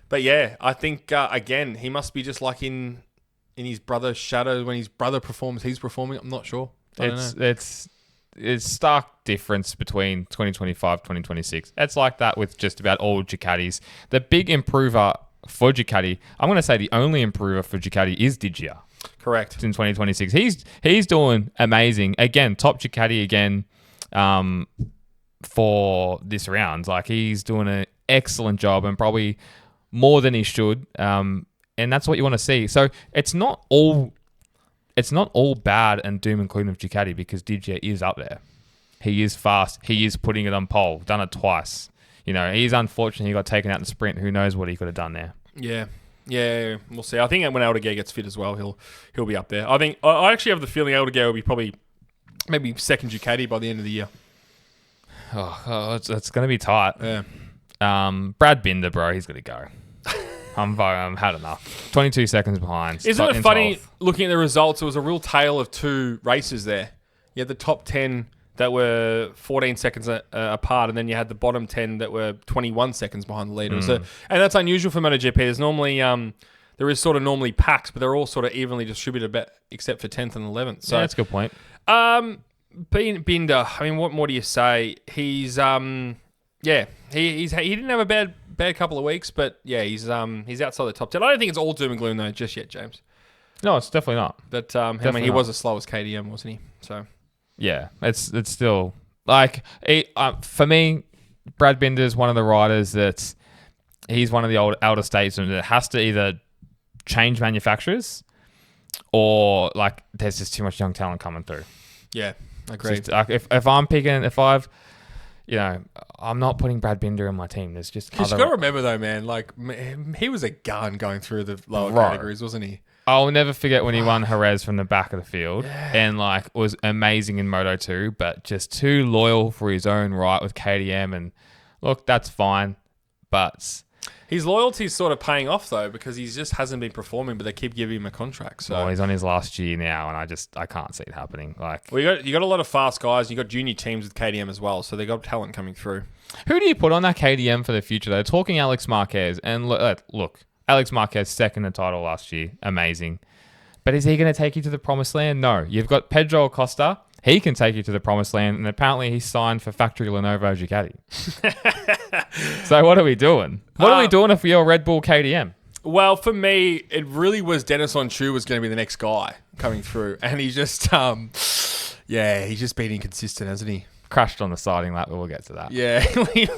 But yeah, I think, again, he must be just like in his brother's shadow. When his brother performs, he's performing. I'm not sure. It's stark difference between 2025, 2026. It's like that with just about all Ducatis. The big improver for Ducati. I'm going to say the only improver for Ducati is Digia. Correct. In 2026. He's doing amazing. Again, top Ducati again for this round. Like, he's doing an excellent job and probably more than he should. And that's what you want to see. So it's not all bad and doom and gloom of Ducati, because Digia is up there. He is fast. He is putting it on pole. Done it twice. You know, he's unfortunate he got taken out in the sprint. Who knows what he could have done there. Yeah, we'll see. I think when Aldeguer gets fit as well, he'll be up there. I think I actually have the feeling Aldeguer will be probably maybe second Ducati by the end of the year. It's going to be tight. Yeah. Brad Binder, bro, he's going to go. I'm had enough. 22 seconds behind. Isn't it funny looking at the results? It was a real tale of two races there. You had the top 10 that were 14 seconds apart, and then you had the bottom 10 that were 21 seconds behind the leader. And that's unusual for MotoGP. There's normally there is sort of normally packs, but they're all sort of evenly distributed, except for 10th and 11th. So yeah, that's a good point. Binder, I mean, what more do you say? He's he didn't have a bad couple of weeks, but yeah, he's outside the top 10. I don't think it's all doom and gloom though just yet, James. No, it's definitely not. But I mean, he was as slow as KTM, wasn't he? So yeah, it's still like for me, Brad Binder is one of the riders he's one of the elder statesmen that has to either change manufacturers or like there's just too much young talent coming through. Yeah, agreed. If I'm picking, I'm not putting Brad Binder in my team. There's just because you got to remember though, man, like he was a gun going through the lower categories, wasn't he? I'll never forget when he won Jerez from the back of the field and like was amazing in Moto2, but just too loyal for his own right with KTM. And look, that's fine, but his loyalty's sort of paying off though, because he just hasn't been performing, but they keep giving him a contract. So he's on his last year now, and I can't see it happening. Like, well, you got a lot of fast guys. You got junior teams with KTM as well, so they got talent coming through. Who do you put on that KTM for the future? They're talking Alex Marquez, and look, Alex Marquez second the title last year, amazing. But is he going to take you to the promised land? No. You've got Pedro Acosta. He can take you to the promised land, and apparently he's signed for factory Lenovo Ducati. So what are we doing? What are we doing if you're Red Bull KTM? Well, for me, it really was Dennis Onchu was going to be the next guy coming through, and he's just, he's just been inconsistent, hasn't he? Crashed on the siding lap, but we'll get to that. Yeah,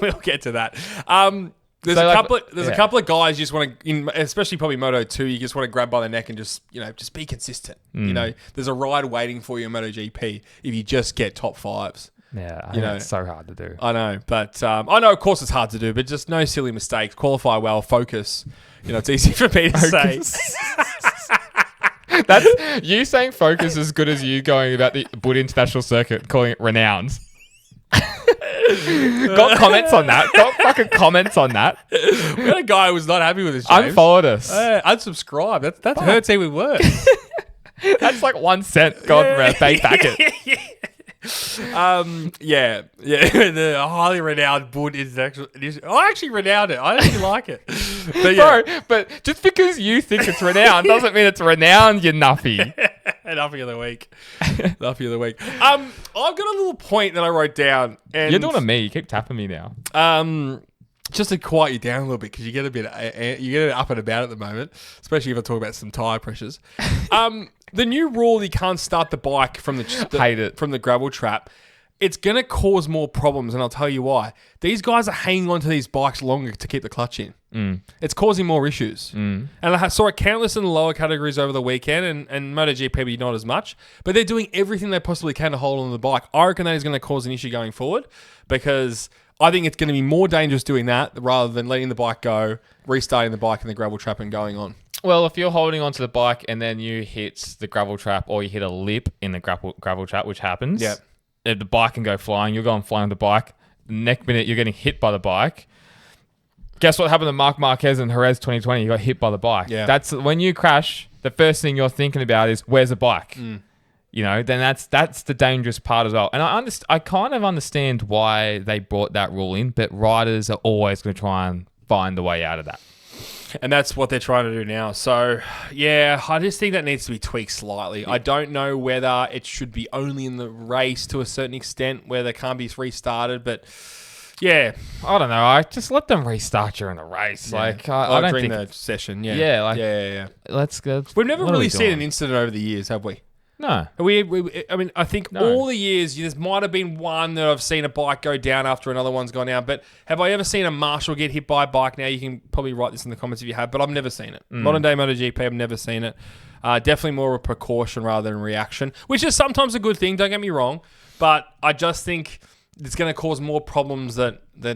we'll get to that. There's a couple of guys you just want to, especially probably Moto2, you just want to grab by the neck and just be consistent. You know, there's a ride waiting for you in MotoGP if you just get top fives. Yeah, it's so hard to do. I know, but I know, of course, it's hard to do, but just no silly mistakes. Qualify well, focus. It's easy for me to say. That's you saying focus as good as you going about the Bud International Circuit, calling it renowned. Got comments on that. Got fucking comments on that. We had a guy who was not happy with us, James. Unfollowed us. Unsubscribe. That hurts even worse. That's like 1 cent gone from our pay packet. The highly renowned Bud International Edition. I actually renowned it. I actually like it. But Bro, but just because you think it's renowned doesn't mean it's renowned, you nuffy. Nuffy of the week. Nuffy of the week. I've got a little point that I wrote down. And you're doing it to me. You keep tapping me now. Just to quiet you down a little bit, because you get a bit up and about at the moment, especially if I talk about some tyre pressures. The new rule, you can't start the bike from the gravel trap. It's going to cause more problems, and I'll tell you why. These guys are hanging onto these bikes longer to keep the clutch in. It's causing more issues. And I saw it countless in the lower categories over the weekend, and MotoGP not as much, but they're doing everything they possibly can to hold on to the bike. I reckon that is going to cause an issue going forward, because I think it's going to be more dangerous doing that rather than letting the bike go, restarting the bike in the gravel trap and going on. Well, if you're holding onto the bike and then you hit the gravel trap or you hit a lip in the gravel trap, which happens, the bike can go flying. You're going flying the bike. The next minute, you're getting hit by the bike. Guess what happened to Marc Marquez in Jerez 2020? You got hit by the bike. Yeah. That's when you crash, the first thing you're thinking about is, where's the bike? Then that's the dangerous part as well. And I kind of understand why they brought that rule in, but riders are always going to try and find the way out of that. And that's what they're trying to do now. So, yeah, I just think that needs to be tweaked slightly. I don't know whether it should be only in the race to a certain extent where they can't be restarted, but Yeah. I don't know. I just let them restart during the race. Yeah. Like I don't during think the session. Yeah. Yeah, like- yeah. let's go. We've never what are we really seen doing? an incident over the years, have we? No. I mean, I think No. all the years, there might have been one that I've seen a bike go down after another one's gone down. But have I ever seen a marshal get hit by a bike? Now, you can probably write this in the comments if you have, but I've never seen it. Modern day MotoGP, I've never seen it. Definitely more of a precaution rather than reaction, which is sometimes a good thing, don't get me wrong. But I just think it's going to cause more problems than I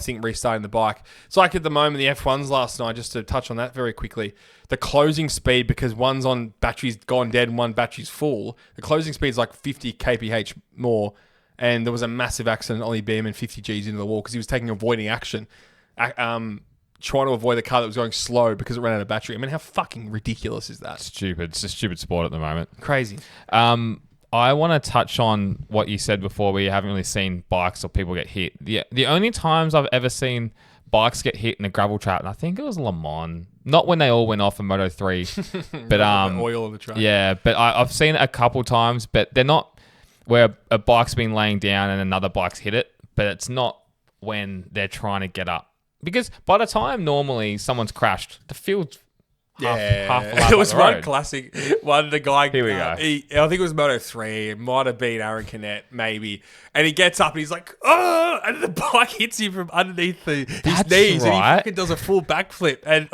think restarting the bike. It's like at the moment, the F1s last night, just to touch on that very quickly, the closing speed, because one's on batteries gone dead and one battery's full, the closing speed is like 50 kph more, and there was a massive accident, Ollie Bearman 50 Gs into the wall because he was avoiding action, trying to avoid the car that was going slow because it ran out of battery. I mean, how fucking ridiculous is that? Stupid. It's a stupid sport at the moment. Crazy. I want to touch on what you said before, where you haven't really seen bikes or people get hit. The only times I've ever seen bikes get hit in a gravel trap, and I think it was Le Mans. Not when they all went off in Moto3, but oil on the track. Yeah, but I've seen it a couple times, but they're not where a bike's been laying down and another bike's hit it, but it's not when they're trying to get up. Because by the time normally someone's crashed, the field's half a lap There was up the one road. classic one. The guy, Here we go. I think it was Moto3. It might have been Aaron Canet, maybe. And he gets up and he's like, "Oh!" And the bike hits him from underneath his That's knees, and he right. fucking does a full backflip. And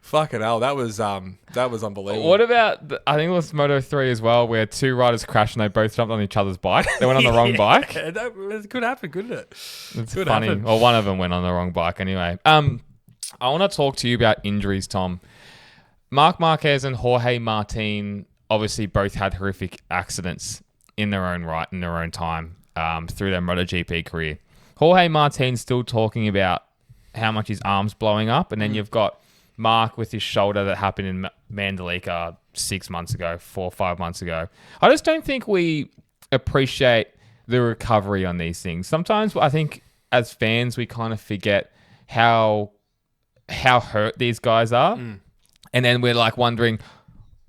fucking hell, that was unbelievable. What about, I think it was Moto3 as well, where two riders crashed and they both jumped on each other's bike. They went on the wrong bike. That could happen, couldn't it? It's Could funny. happen. Well, one of them went on the wrong bike anyway. I want to talk to you about injuries, Tom. Marc Marquez and Jorge Martin obviously both had horrific accidents in their own right, in their own time, through their MotoGP career. Jorge Martin's still talking about how much his arm's blowing up, and then you've got Marc with his shoulder that happened in Mandalika 6 months ago, 4 or 5 months ago. I just don't think we appreciate the recovery on these things. Sometimes I think as fans we kind of forget how hurt these guys are. And then we're like wondering,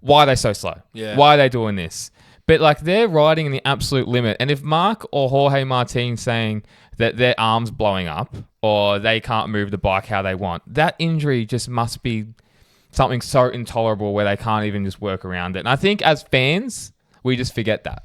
why are they so slow? Yeah. Why are they doing this? But like they're riding in the absolute limit. And if Marc or Jorge Martin saying that their arm's blowing up or they can't move the bike how they want, that injury just must be something so intolerable where they can't even just work around it. And I think as fans, we just forget that.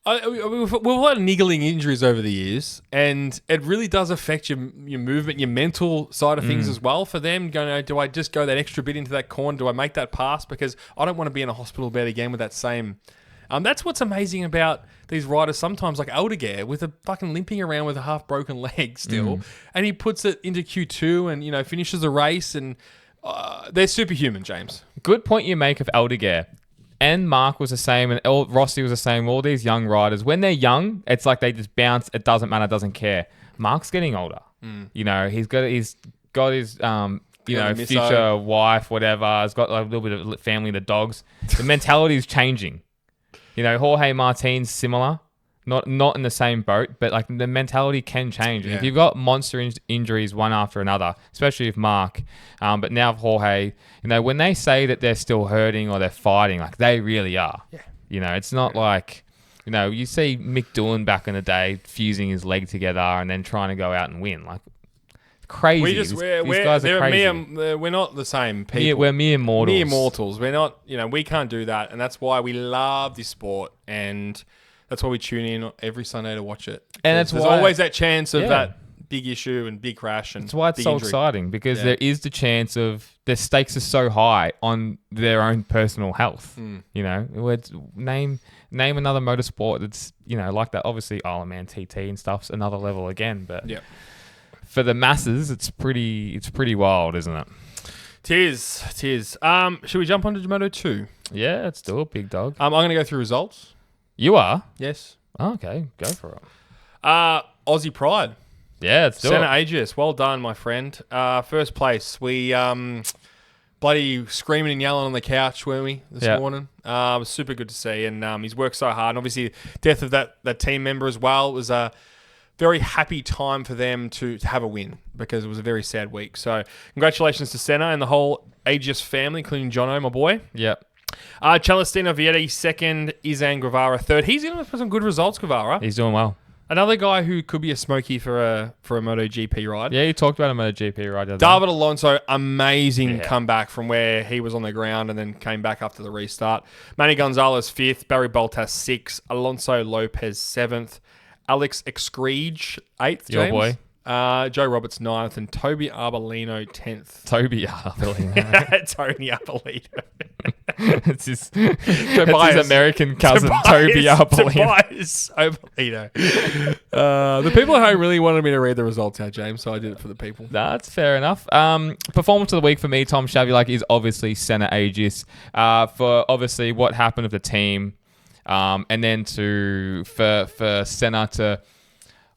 We've had niggling injuries over the years, and it really does affect your movement, your mental side of things as well. For them, going, do I just go that extra bit into that corner? Do I make that pass? Because I don't want to be in a hospital bed again with that same. That's what's amazing about these riders sometimes, like Aldeguer, with a fucking limping around with a half broken leg still, and he puts it into Q2 and finishes the race, and they're superhuman, James. Good point you make of Aldeguer. And Marc was the same, and Rossi was the same. All these young riders, when they're young, it's like they just bounce. It doesn't matter, doesn't care. Marc's getting older. He's got his future wife, whatever. He's got a little bit of family, the dogs. The mentality is changing. Jorge Martin's similar, not in the same boat, but like the mentality can change. And if you've got monster injuries one after another, especially with Marc, but now with Jorge, when they say that they're still hurting or they're fighting, like they really are. Yeah. It's not like, you see Mick Doohan back in the day fusing his leg together and then trying to go out and win. Like crazy. These guys are crazy. We're not the same people. We're mere mortals. Mere mortals. We're not. We can't do that, and that's why we love this sport, and that's why we tune in every Sunday to watch it. And there's always that chance of that big issue and big crash, and that's why it's so exciting, because there is the chance of the stakes are so high on their own personal health. Name another motorsport that's like that. Obviously, Isle of Man TT and stuff's another level again, but for the masses, it's pretty wild, isn't it? Tis. Should we jump onto Moto2? Yeah, let's do it, big dog. I'm going to go through results. You are? Yes. Oh, okay, go for it. Aussie Pride. Yeah, let's do Senna it. Aegis. Well done, my friend. First place. We bloody screaming and yelling on the couch, weren't we, this morning? It was super good to see. And he's worked so hard. And obviously, death of that team member as well. It was a very happy time for them to have a win, because it was a very sad week. So congratulations to Senna and the whole Aegis family, including Jono, my boy. Yep. Celestino Vietti second, Izan Guevara third. He's in for some good results, Guevara. He's doing well. Another guy who could be a smoky for a MotoGP ride. Yeah, you talked about a MotoGP ride. David Alonso, amazing comeback from where he was on the ground and then came back after the restart. Manny Gonzalez 5th, Barry Bottas 6th, Alonso Lopez 7th, Alex Excrege 8th, James. Your boy. Joe Roberts 9th and Toby Arbolino 10th. Toby Arbolino. Tony Arbolino. It's his American cousin, Toby Arbolino. Tobias Arbolino. The people at home really wanted me to read the results out, James, so I did it for the people. That's fair enough. Performance of the week for me, Tom Shavilak, is obviously Senna Aegis. For obviously what happened with the team, and then for Senna to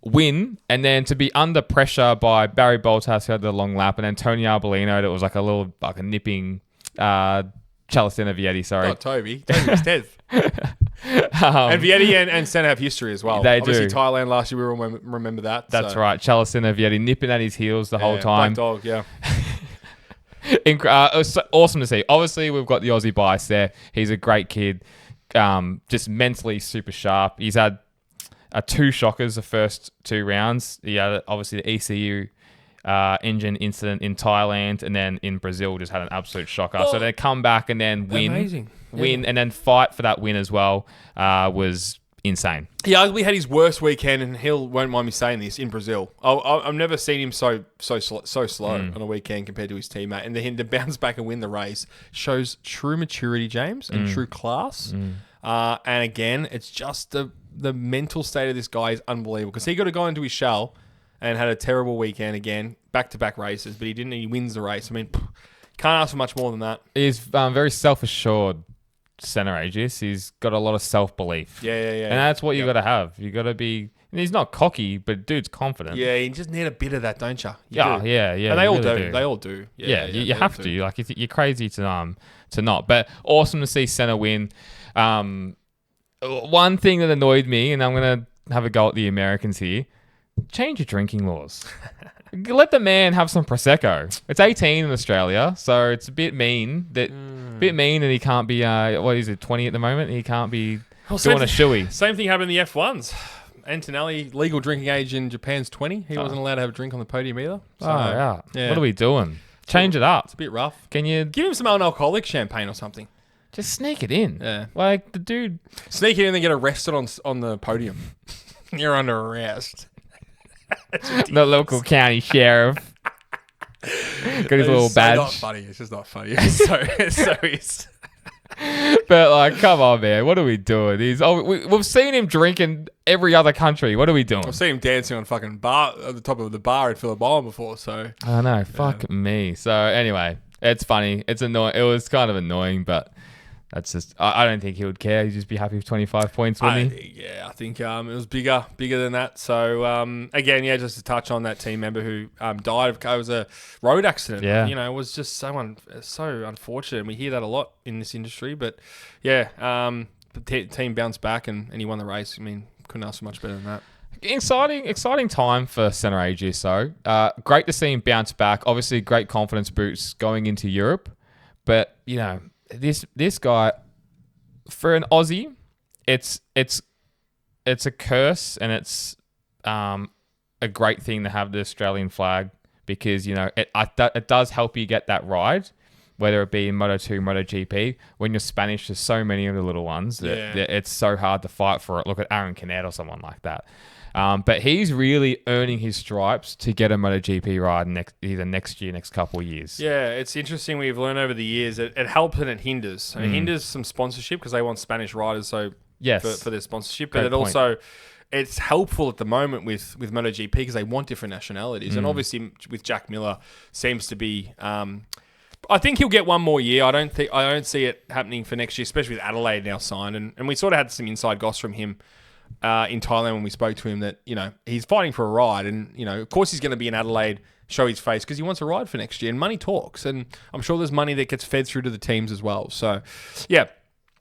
win, and then to be under pressure by Barry Bottas, who had the long lap, and then Tony Arbolino, that was like a nipping Chalestina Vietti, sorry. Not Toby. Toby's 10th. And Vietti and Senna have history as well. They Obviously, do. Thailand last year, we remember that. That's right. Chalestina Vietti nipping at his heels the whole time. Black dog, yeah. It was awesome to see. Obviously, we've got the Aussie bias there. He's a great kid. Just mentally super sharp. He's had 2 shockers the first 2 rounds. He had obviously the ECU engine incident in Thailand, and then in Brazil just had an absolute shocker. So they come back and then win, and then fight for that win as well was insane. Yeah, we had his worst weekend, and Hill won't mind me saying this, in Brazil. I've never seen him so slow on a weekend compared to his teammate, and then to bounce back and win the race shows true maturity, James, and true class. And again, it's just the mental state of this guy is unbelievable, because he got to go into his shell and had a terrible weekend again, back-to-back races, but he didn't. He wins the race. I mean, can't ask for much more than that. He's very self-assured, Senna Aegis. He's got a lot of self-belief. Yeah. And that's what you got to have. You got to be... And he's not cocky, but dude's confident. Yeah, you just need a bit of that, don't you? Yeah. And they all do. They all do. Yeah, you have to. Like, you're crazy to not. But awesome to see Senna win. One thing that annoyed me, and I'm going to have a go at the Americans here, change your drinking laws. Let the man have some Prosecco. It's 18 in Australia, so it's a bit mean that he can't be, 20 at the moment? He can't be doing a shoey. Same thing happened in the F1s. Antonelli, legal drinking age in Japan's 20. He wasn't allowed to have a drink on the podium either. So, yeah. What are we doing? Change it up. It's a bit rough. Can you... Give him some non-alcoholic champagne or something. Just sneak it in. Yeah. Like, the dude... Sneak it in and get arrested on the podium. You're under arrest. The local county sheriff. Got his little badge. It's not funny. It's just not funny. It's But, like, come on, man. What are we doing? We've seen him drink in every other country. What are we doing? I've seen him dancing on fucking bar at the top of the bar in Phillip Island before, so... I know. Fuck me. So, anyway, it's funny. It's annoying. It was kind of annoying, but... That's just... I don't think he would care. He'd just be happy with 25 points, wouldn't he? Yeah, I think it was bigger than that. So, again, just to touch on that team member who died. It was a road accident. Yeah. You know, it was just so unfortunate. And we hear that a lot in this industry. But, yeah, the team bounced back and he won the race. I mean, couldn't ask for much better than that. Exciting time for Senna Aegis, though. Great to see him bounce back. Obviously, great confidence boost going into Europe. But, you know... This guy, for an Aussie, it's a curse, and it's a great thing to have the Australian flag, because you know it does help you get that ride, whether it be in Moto2, MotoGP. When you're Spanish, there's so many of the little ones that it's so hard to fight for it. Look at Aaron Canet or someone like that. But he's really earning his stripes to get a MotoGP ride next year, next couple of years. Yeah, it's interesting. We've learned over the years it helps and it hinders. And it hinders some sponsorship because they want Spanish riders for their sponsorship. But it's helpful at the moment with MotoGP because they want different nationalities. And obviously with Jack Miller seems to be... I think he'll get one more year. I don't see it happening for next year, especially with Adelaide now signed. And we sort of had some inside goss from him in Thailand when we spoke to him that, you know, he's fighting for a ride, and, you know, of course he's going to be in Adelaide, show his face because he wants a ride for next year, and money talks, and I'm sure there's money that gets fed through to the teams as well. So, yeah,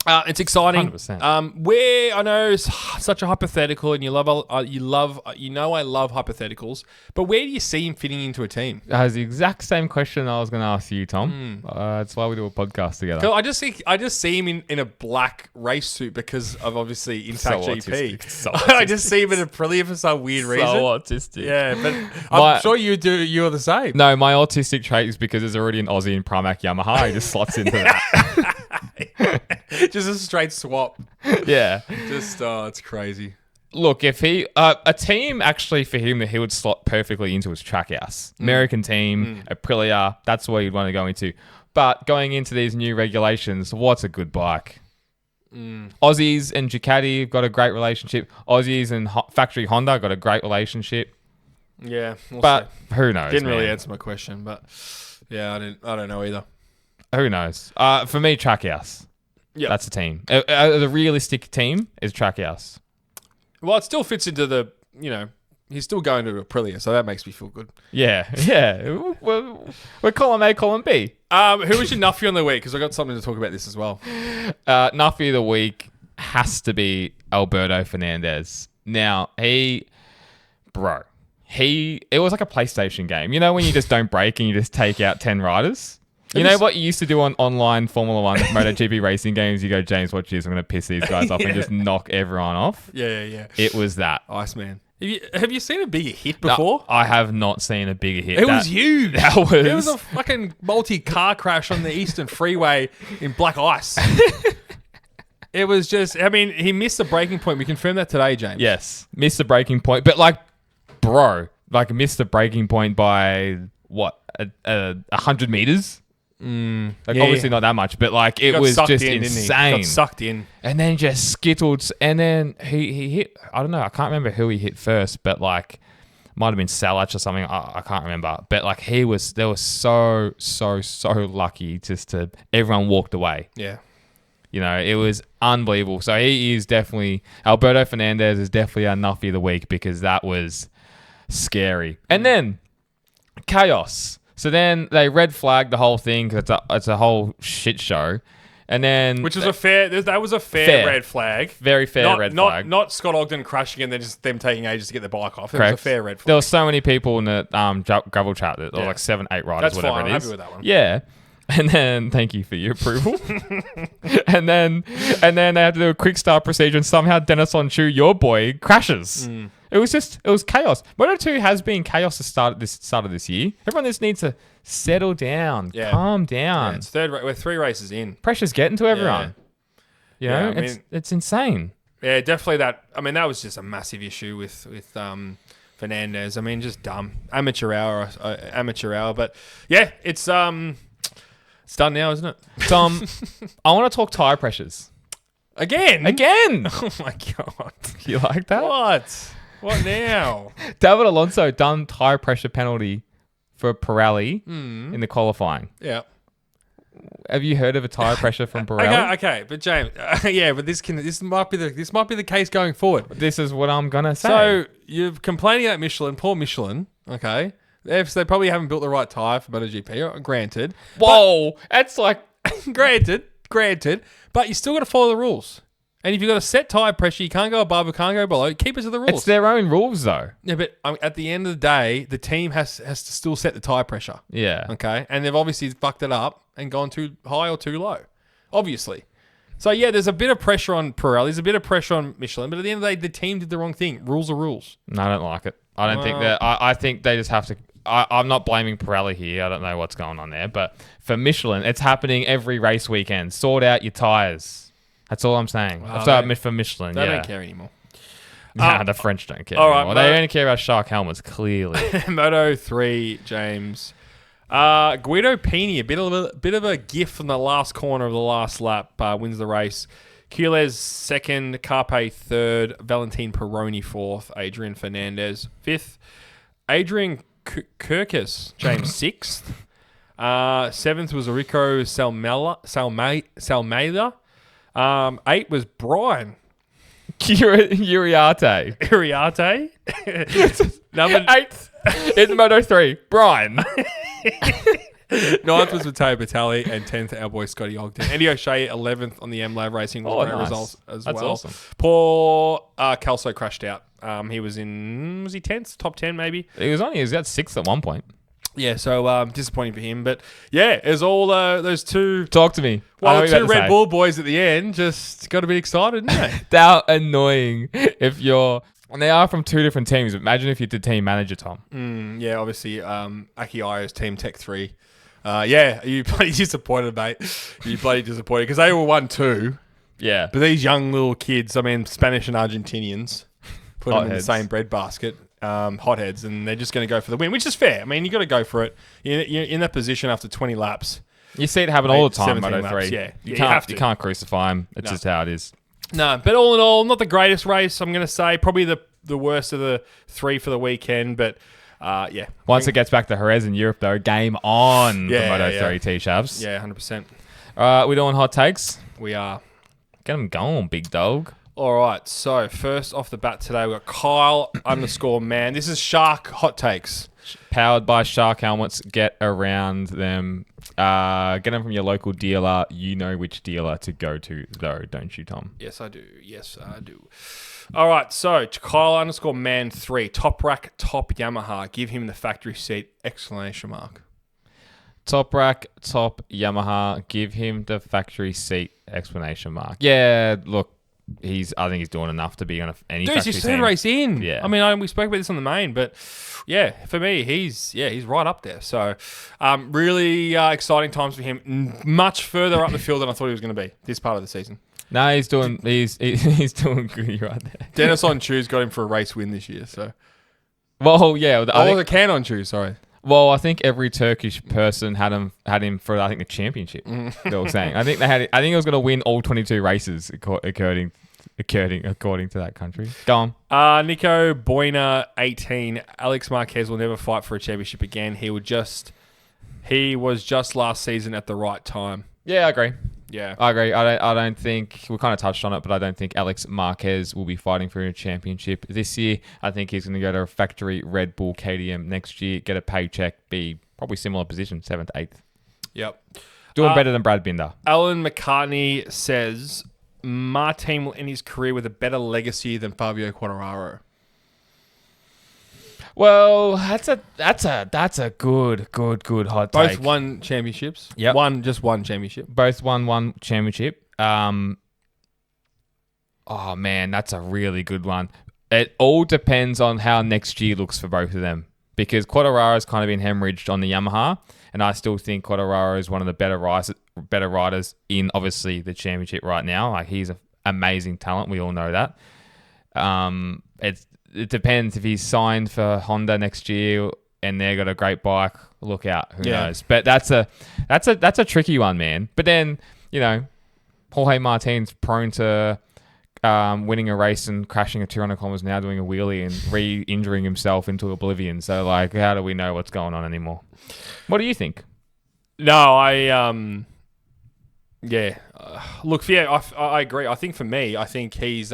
It's exciting. 100%. Where I know it's such a hypothetical, and I love hypotheticals. But where do you see him fitting into a team? That's the exact same question I was going to ask you, Tom. That's why we do a podcast together. So I just see him in a black race suit because of obviously Intact So GP. autistic. So I just see him in Aprilia for some weird reason. So autistic. Yeah, but I'm sure you do. You're the same. No, my autistic trait is because there's already an Aussie in Primac Yamaha. He just slots into that. Just a straight swap. Yeah. Just it's crazy. Look, if he a team actually for him that he would slot perfectly into his Trackhouse. American team, Aprilia, that's where you'd want to go into. But going into these new regulations, what's a good bike? Aussies and Ducati have got a great relationship. Aussies and factory Honda got a great relationship. Yeah, but who knows? Didn't really man. answer my question, but yeah, I don't know either. Who knows? For me, Trackhouse. Yeah, that's a team. The realistic team is Trackhouse. Well, it still fits into the, he's still going to Aprilia, so that makes me feel good. Yeah. We're column A, column B. Who was your Nuffy on the week? Because I got something to talk about this as well. Nuffy of the week has to be Alberto Fernandez. Now, it was like a PlayStation game. You know when you just don't break and you just take out 10 riders? You know what you used to do on online Formula 1 MotoGP racing games? You go, James, watch this. I'm going to piss these guys off and just knock everyone off. Yeah. It was that. Iceman. Have you seen a bigger hit before? No, I have not seen a bigger hit. It was huge. It was a fucking multi-car crash on the Eastern Freeway in black ice. It was just, he missed the breaking point. We confirmed that today, James. Yes. Missed the breaking point. But missed the breaking point by what? 100 meters? Obviously not that much, but it was just insane. Got sucked in. And then just skittled. And then he hit, I don't know, I can't remember who he hit first, but might have been Salach or something. I can't remember. But they were so lucky just to, everyone walked away. Yeah. It was unbelievable. So he is definitely, Alberto Fernandez is definitely a Nuffy of the week because that was scary. And then chaos. So then they red flagged the whole thing because it's a whole shit show. And then... Which was a fair red flag. Very fair red flag. Not Scott Ogden crashing and then just them taking ages to get their bike off. It Correct. was a fair red flag. There were so many people in the gravel chat that there were 7, 8 riders, That's whatever fine. it is. I'm happy with that one. Yeah. And then, thank you for your approval. and then they had to do a quick start procedure and somehow Dennis Onchu, your boy, crashes. It was chaos. Moto2 has been chaos to start of this year. Everyone just needs to settle down, calm down. Yeah, it's we're 3 races in. Pressure's getting to everyone. It's insane. Yeah, definitely that. That was just a massive issue with Fernandez. Just dumb. Amateur hour. But yeah, it's done now, isn't it? Tom, I want to talk tyre pressures. Again? Oh my God. You like that? What now? David Alonso done tyre pressure penalty for Pirelli in the qualifying. Yeah. Have you heard of a tyre pressure from Pirelli? Okay, but James, but this might be the case going forward. This is what I'm gonna say. So you're complaining about Michelin, poor Michelin. Okay, they probably haven't built the right tyre for MotoGP. Granted. Whoa, that's like granted. But you still got to follow the rules. And if you've got a set tyre pressure, you can't go above or can't go below. Keep it to the rules. It's their own rules, though. Yeah, but at the end of the day, the team has to still set the tyre pressure. Yeah. Okay? And they've obviously fucked it up and gone too high or too low. Obviously. So, yeah, there's a bit of pressure on Pirelli. There's a bit of pressure on Michelin. But at the end of the day, the team did the wrong thing. Rules are rules. No, I don't like it. I don't think that... I think they just have to... I'm not blaming Pirelli here. I don't know what's going on there. But for Michelin, it's happening every race weekend. Sort out your tyres. That's all I'm saying. For Michelin, They don't care anymore. Nah, the French don't care all anymore. Right, they only care about shark helmets, clearly. Moto3, James. Guido Pini, a bit of a gift from the last corner of the last lap, wins the race. Quiles second, Carpe third, Valentin Peroni fourth, Adrian Fernandez fifth, Adrian Kirkus, James sixth. Seventh was Rico Salmeida. 8 was Brian. Uriarte. Number 8th in Moto3, Brian. 9th was Matteo Batali, and 10th our boy Scotty Ogden. Eddie O'Shea 11th on the M-Lab Racing was great results as That's well. awesome. Poor Kelso crashed out. He was in, was he 10th? Top 10 maybe? He was at 6th at one point. Yeah, so disappointing for him. But yeah, it's all those two. Talk to me. Well, the two Red Bull boys at the end just got to be excited, didn't they? They're annoying if you're. And they are from two different teams. Imagine if you did team manager, Tom. Yeah, obviously, Aki Io's Team Tech 3. Yeah, you bloody disappointed, mate. You bloody disappointed because they were 1-2. Yeah. But these young little kids, I mean, Spanish and Argentinians, put them in the Hotheads. same breadbasket, hotheads, and they're just going to go for the win, which is fair. I mean, you got to go for it. You're in that position after 20 laps. You see it happen all the time, 17 Moto3. laps, yeah. You You can't, have to. you can't crucify him. It's just how it is. No, but all in all, not the greatest race, I'm going to say. Probably the worst of the three for the weekend, but yeah. Once it gets back to Jerez in Europe, though, game on the Moto3 T-Shabs. Yeah, 100%. We're doing hot takes. We are. Get them going, big dog. All right, so first off the bat today, we've got Kyle _man. This is Shark Hot Takes. Powered by Shark helmets. Get around them. Get them from your local dealer. You know which dealer to go to, though, don't you, Tom? Yes, I do. Yes, I do. All right, so Kyle _man 3. Top rack, top Yamaha. Give him the factory seat, exclamation mark. Top rack, top Yamaha. Give him the factory seat, exclamation mark. Yeah, look, I think he's doing enough to be on any Dude, factory it's his third team. race in. Yeah. I mean, we spoke about this on the main, but yeah, for me, he's right up there. So, really exciting times for him. Much further up the field than I thought he was going to be this part of the season. No, he's doing good right there. Dennis on Choose got him for a race win this year. So, Well, yeah. the can on Choose. Sorry. Well, I think every Turkish person had him for the championship. They were saying. I think he was going to win all 22 races according to that country. Go on. Nico Boyner 18. Alex Marquez will never fight for a championship again. He was just last season at the right time. Yeah, I agree. Yeah. I agree. I don't think we kind of touched on it, but I don't think Alex Marquez will be fighting for a championship this year. I think he's going to go to a factory Red Bull KTM next year, get a paycheck, be probably similar position, 7th, 8th. Yep. Doing better than Brad Binder. Alan McCartney says Martin will end his career with a better legacy than Fabio Quartararo. Well, that's a good hot take. Both won championships. Yep. Just one championship. Both won one championship. Oh man, that's a really good one. It all depends on how next year looks for both of them, because Quartararo's kind of been hemorrhaged on the Yamaha, and I still think Quartararo is one of the better riders in obviously the championship right now. Like, he's an amazing talent. We all know that. It depends if he's signed for Honda next year and they've got a great bike. Look out, who knows? But that's a tricky one, man. But then, Jorge Martin's prone to winning a race and crashing at 200 kilometers an hour, doing a wheelie and re-injuring himself into oblivion. So, like, how do we know what's going on anymore? What do you think? No, I agree. I think for me, I think he's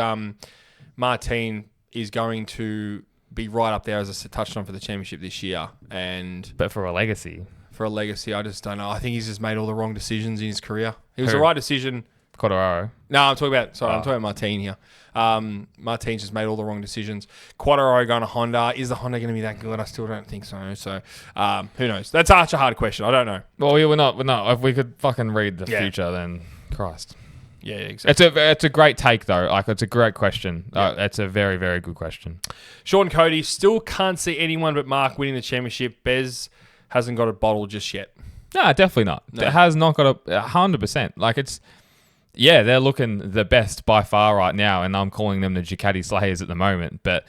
Martin is going to be right up there, as I touched on, for the championship this year. But for a legacy. For a legacy, I just don't know. I think he's just made all the wrong decisions in his career. It was the right decision. Quartararo. No, I'm talking about Martin here. Martin's just made all the wrong decisions. Quartararo going to Honda. Is the Honda going to be that good? I still don't think so. So, who knows? That's such a hard question. I don't know. Well, we're not. If we could fucking read the future, then Christ. Yeah, exactly. It's a great take, though. Like, it's a great question. It's a very, very good question. Sean Cody still can't see anyone but Mark winning the championship. Bez hasn't got a bottle just yet. No, definitely not. No. It has not got 100%. Like, they're looking the best by far right now, and I'm calling them the Ducati Slayers at the moment. But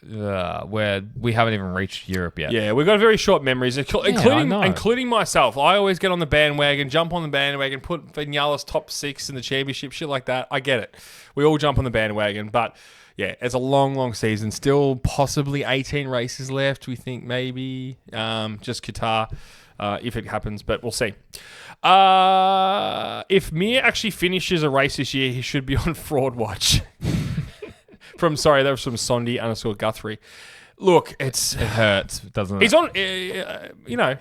we haven't even reached Europe yet. Yeah, we've got very short memories, including myself. I always get on the bandwagon, jump on the bandwagon, put Vinales top 6 in the championship, shit like that. I get it. We all jump on the bandwagon, but yeah, it's a long, long season. Still possibly 18 races left. We think maybe just Qatar if it happens, but we'll see. If Mir actually finishes a race this year, he should be on Fraud Watch. That was from Sondi _Guthrie. Look, It hurts, doesn't it? he's on. He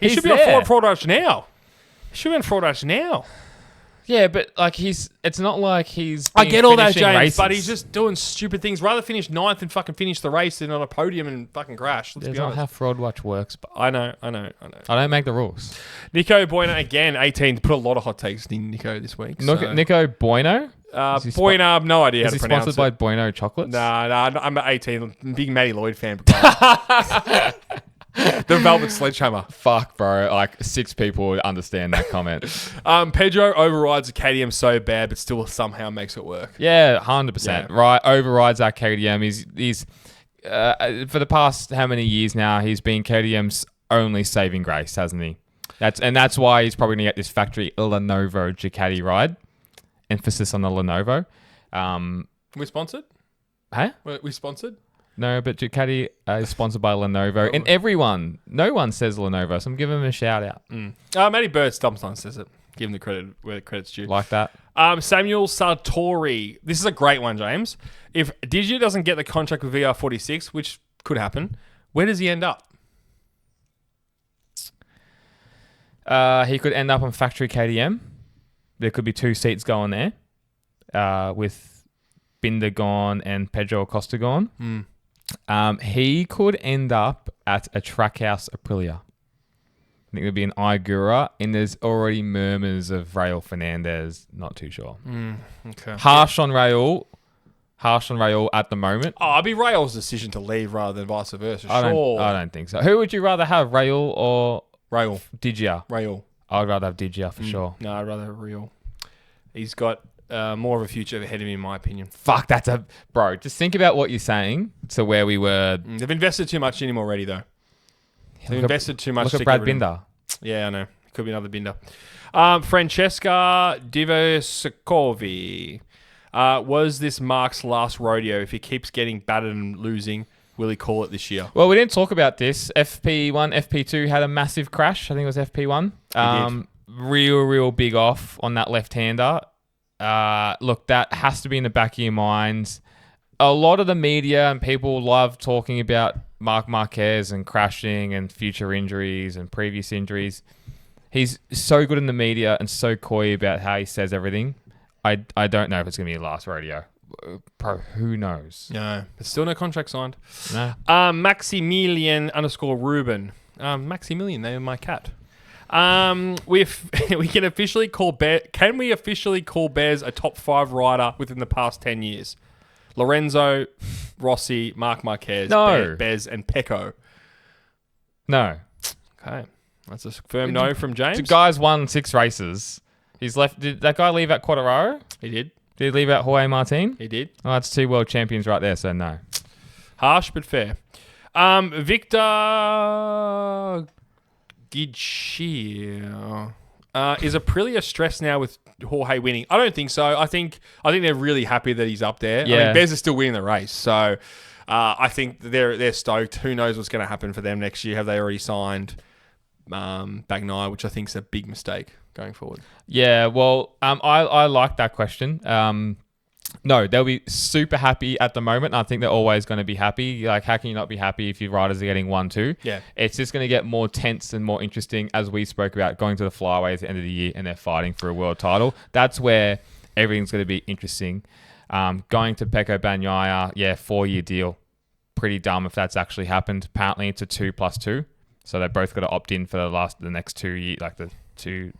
He's should be there. on Ford Rush now. He should be on Ford Rush now. Yeah, but like it's not like he's. I been get all that, finishing James, races. but he's just doing stupid things. Rather finish ninth and fucking finish the race than on a podium and fucking crash. Let's That's be not honest. how fraud watch works. But I know. I don't make the rules. Nico Bueno again, 18. Put a lot of hot takes in Nico this week. Nico Bueno. Is he Is he Bueno, no idea how Is to he pronounce sponsored it. by Bueno chocolates? Nah, I'm at 18. I'm a big Matty Lloyd fan. The Velvet Sledgehammer. Fuck, bro. Like 6 people would understand that comment. Pedro overrides a KTM so bad, but still somehow makes it work. Yeah, 100%. Yeah. Right, overrides our KTM. He's for the past how many years now, he's been KTM's only saving grace, hasn't he? That's why he's probably going to get this factory Lenovo Ducati ride. Emphasis on the Lenovo. We sponsored? Huh? We sponsored? No, but Ducati is sponsored by Lenovo. And no one says Lenovo, so I'm giving him a shout out. Matty Bird sometimes says it. Give him the credit where the credit's due. Like that. Samuel Sartori. This is a great one, James. If Digio doesn't get the contract with VR46, which could happen, where does he end up? He could end up on factory KTM. There could be 2 seats going there with Binder gone and Pedro Acosta gone. He could end up at a Trackhouse Aprilia. I think there'd be an Igura, and there's already murmurs of Raul Fernandez. Not too sure. Okay. Harsh on Raul at the moment. It'd be Rail's decision to leave rather than vice versa. I don't think so. Who would you rather have, Raul or Rail. Digia? Rail. I'd rather have Digia for sure. No, I'd rather have Rail. He's got more of a future ahead of him, in my opinion. Fuck, bro. Just think about what you're saying to where we were. They've invested too much in him already, though. They've invested too much. Look at Brad Binder. Yeah, I know. Could be another Binder. Francesca Divosakovi. Was this Mark's last rodeo? If he keeps getting battered and losing, will he call it this year? Well, we didn't talk about this. FP1, FP2 had a massive crash. I think it was FP1. Real big off on that left-hander. Look, that has to be in the back of your minds. A lot of the media and people love talking about Marc Marquez and crashing and future injuries and previous injuries. He's so good in the media and so coy about how he says everything. I don't know if it's going to be his last rodeo. Bro, who knows? No, but still no contract signed. No. Maximilian _Ruben. Maximilian, name of my cat. We can officially call Can we officially call Bez a top 5 rider within the past 10 years? Lorenzo, Rossi, Marc Marquez, No. Bez, and Pecco. No. Okay, that's a firm no from James. The guy's won 6 races. He's left. Did that guy leave out Quartararo? He did. Did he leave out Jorge Martin? He did. Oh, that's 2 world champions right there, so no. Harsh but fair. Victor Gidshir. Is Aprilia stressed now with Jorge winning? I don't think so. I think they're really happy that he's up there. Yeah. I mean, Bez is still winning the race, so I think they're stoked. Who knows what's going to happen for them next year? Have they already signed Bagnaia, which I think is a big mistake going forward? Yeah, well, I like that question. No, they'll be super happy at the moment. I think they're always going to be happy. Like, how can you not be happy if your riders are getting 1-2? Yeah. It's just going to get more tense and more interesting, as we spoke about, going to the flyaway at the end of the year and they're fighting for a world title. That's where everything's going to be interesting. Going to Pecco Bagnaia, 4-year deal. Pretty dumb if that's actually happened. Apparently, it's a 2+2. So they're both got to opt in for the next 2 years, like the 3rd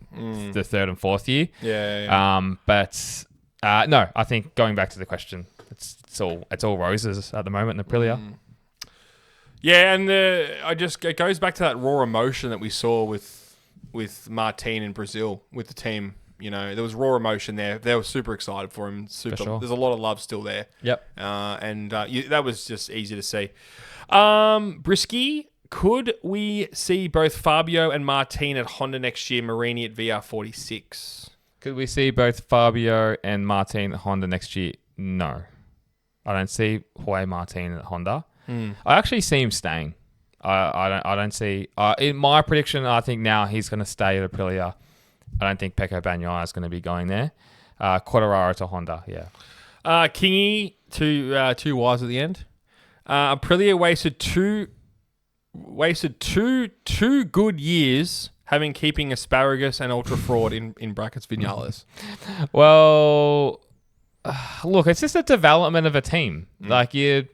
and 4th year. Yeah. But no, I think going back to the question, it's all roses at the moment in Aprilia. Yeah, and it goes back to that raw emotion that we saw with Martin in Brazil with the team. You know, there was raw emotion there. They were super excited for him. For sure. There's a lot of love still there. Yep. That was just easy to see. Brisky, could we see both Fabio and Martin at Honda next year, Marini at VR46? Could we see both Fabio and Martin at Honda next year? No. I don't see Jorge Martin at Honda. I actually see him staying. I don't see... in my prediction, I think now he's going to stay at Aprilia. I don't think Pecco Bagnaia is going to be going there. Quartararo to Honda, yeah. Kingy, two Y's at the end. Aprilia wasted two good years keeping asparagus and ultra fraud in brackets Vinales. Well, look, it's just a development of a team. Like you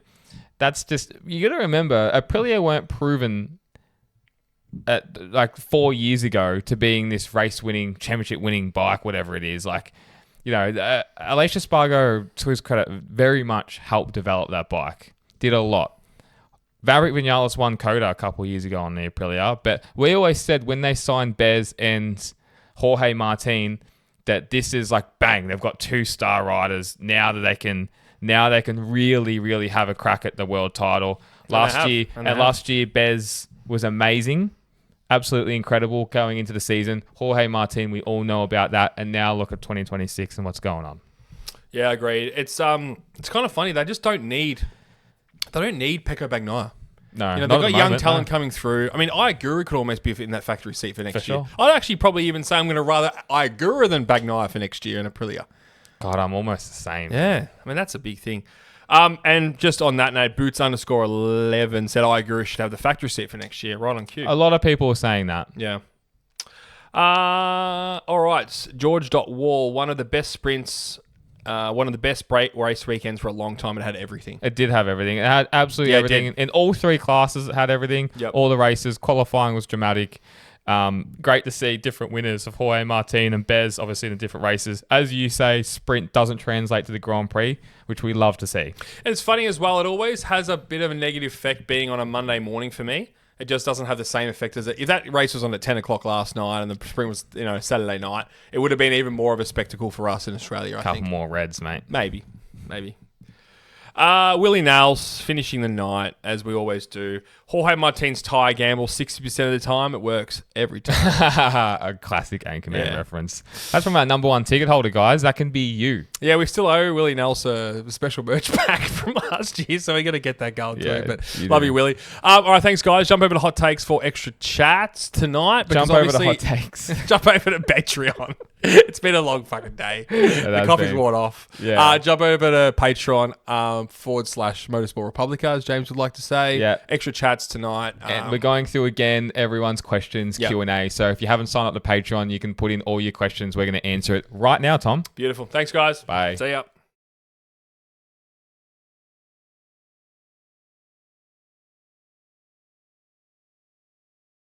got to remember, Aprilia weren't proven at like 4 years ago to being this race-winning, championship-winning bike, whatever it is. Like, Aleix Espargaro, to his credit, very much helped develop that bike. Did a lot. Maverick Vinales won COTA a couple of years ago on the Aprilia, but we always said when they signed Bez and Jorge Martin that this is like bang, they've got 2-star riders now that they can really, really have a crack at the world title. Last year Bez was amazing, absolutely incredible going into the season. Jorge Martin, we all know about that, and now look at 2026 and what's going on. Yeah, agreed. It's kind of funny. They just don't need Pecco Bagnaia. No, they've got young talent coming through. I mean, Iaguru could almost be in that factory seat for next year. Sure. I'd actually probably even say I'm going to rather Iaguru than Bagnaia for next year in Aprilia. God, I'm almost the same. Yeah, I mean, that's a big thing. And just on that note, Boots_11 said Iaguru should have the factory seat for next year. Right on cue. A lot of people are saying that. Yeah. All right. George.Wall, one of the best sprints, one of the best race weekends for a long time. It had everything. It did have everything. It had absolutely everything. In all 3 classes, it had everything. Yep. All the races. Qualifying was dramatic. Great to see different winners of Jorge Martin and Bez, obviously in the different races. As you say, sprint doesn't translate to the Grand Prix, which we love to see. And it's funny as well, it always has a bit of a negative effect being on a Monday morning for me. It just doesn't have the same effect as if that race was on at 10 o'clock last night and the sprint was Saturday night. It would have been even more of a spectacle for us in Australia, I think. Couple more reds, mate. Maybe. Willie Nails finishing the night, as we always do. Jorge Martin's tyre gamble, 60% of the time. It works every time. A classic Anchorman reference. That's from our number 1 ticket holder, guys. That can be you. Yeah, we still owe Willie Nails a special merch pack from last year, so we got to get that going too. But love you, Willie. All right, thanks, guys. Jump over to Hot Takes for extra chats tonight. Jump over to Hot Takes. Jump over to Patreon. It's been a long fucking day. The coffee's worn off. Yeah. Jump over to Patreon /Motorsport Republica, as James would like to say. Yeah. Extra chats tonight. And we're going through again everyone's questions, Q&A. So if you haven't signed up to Patreon, you can put in all your questions. We're going to answer it right now, Tom. Beautiful. Thanks, guys. Bye. See ya.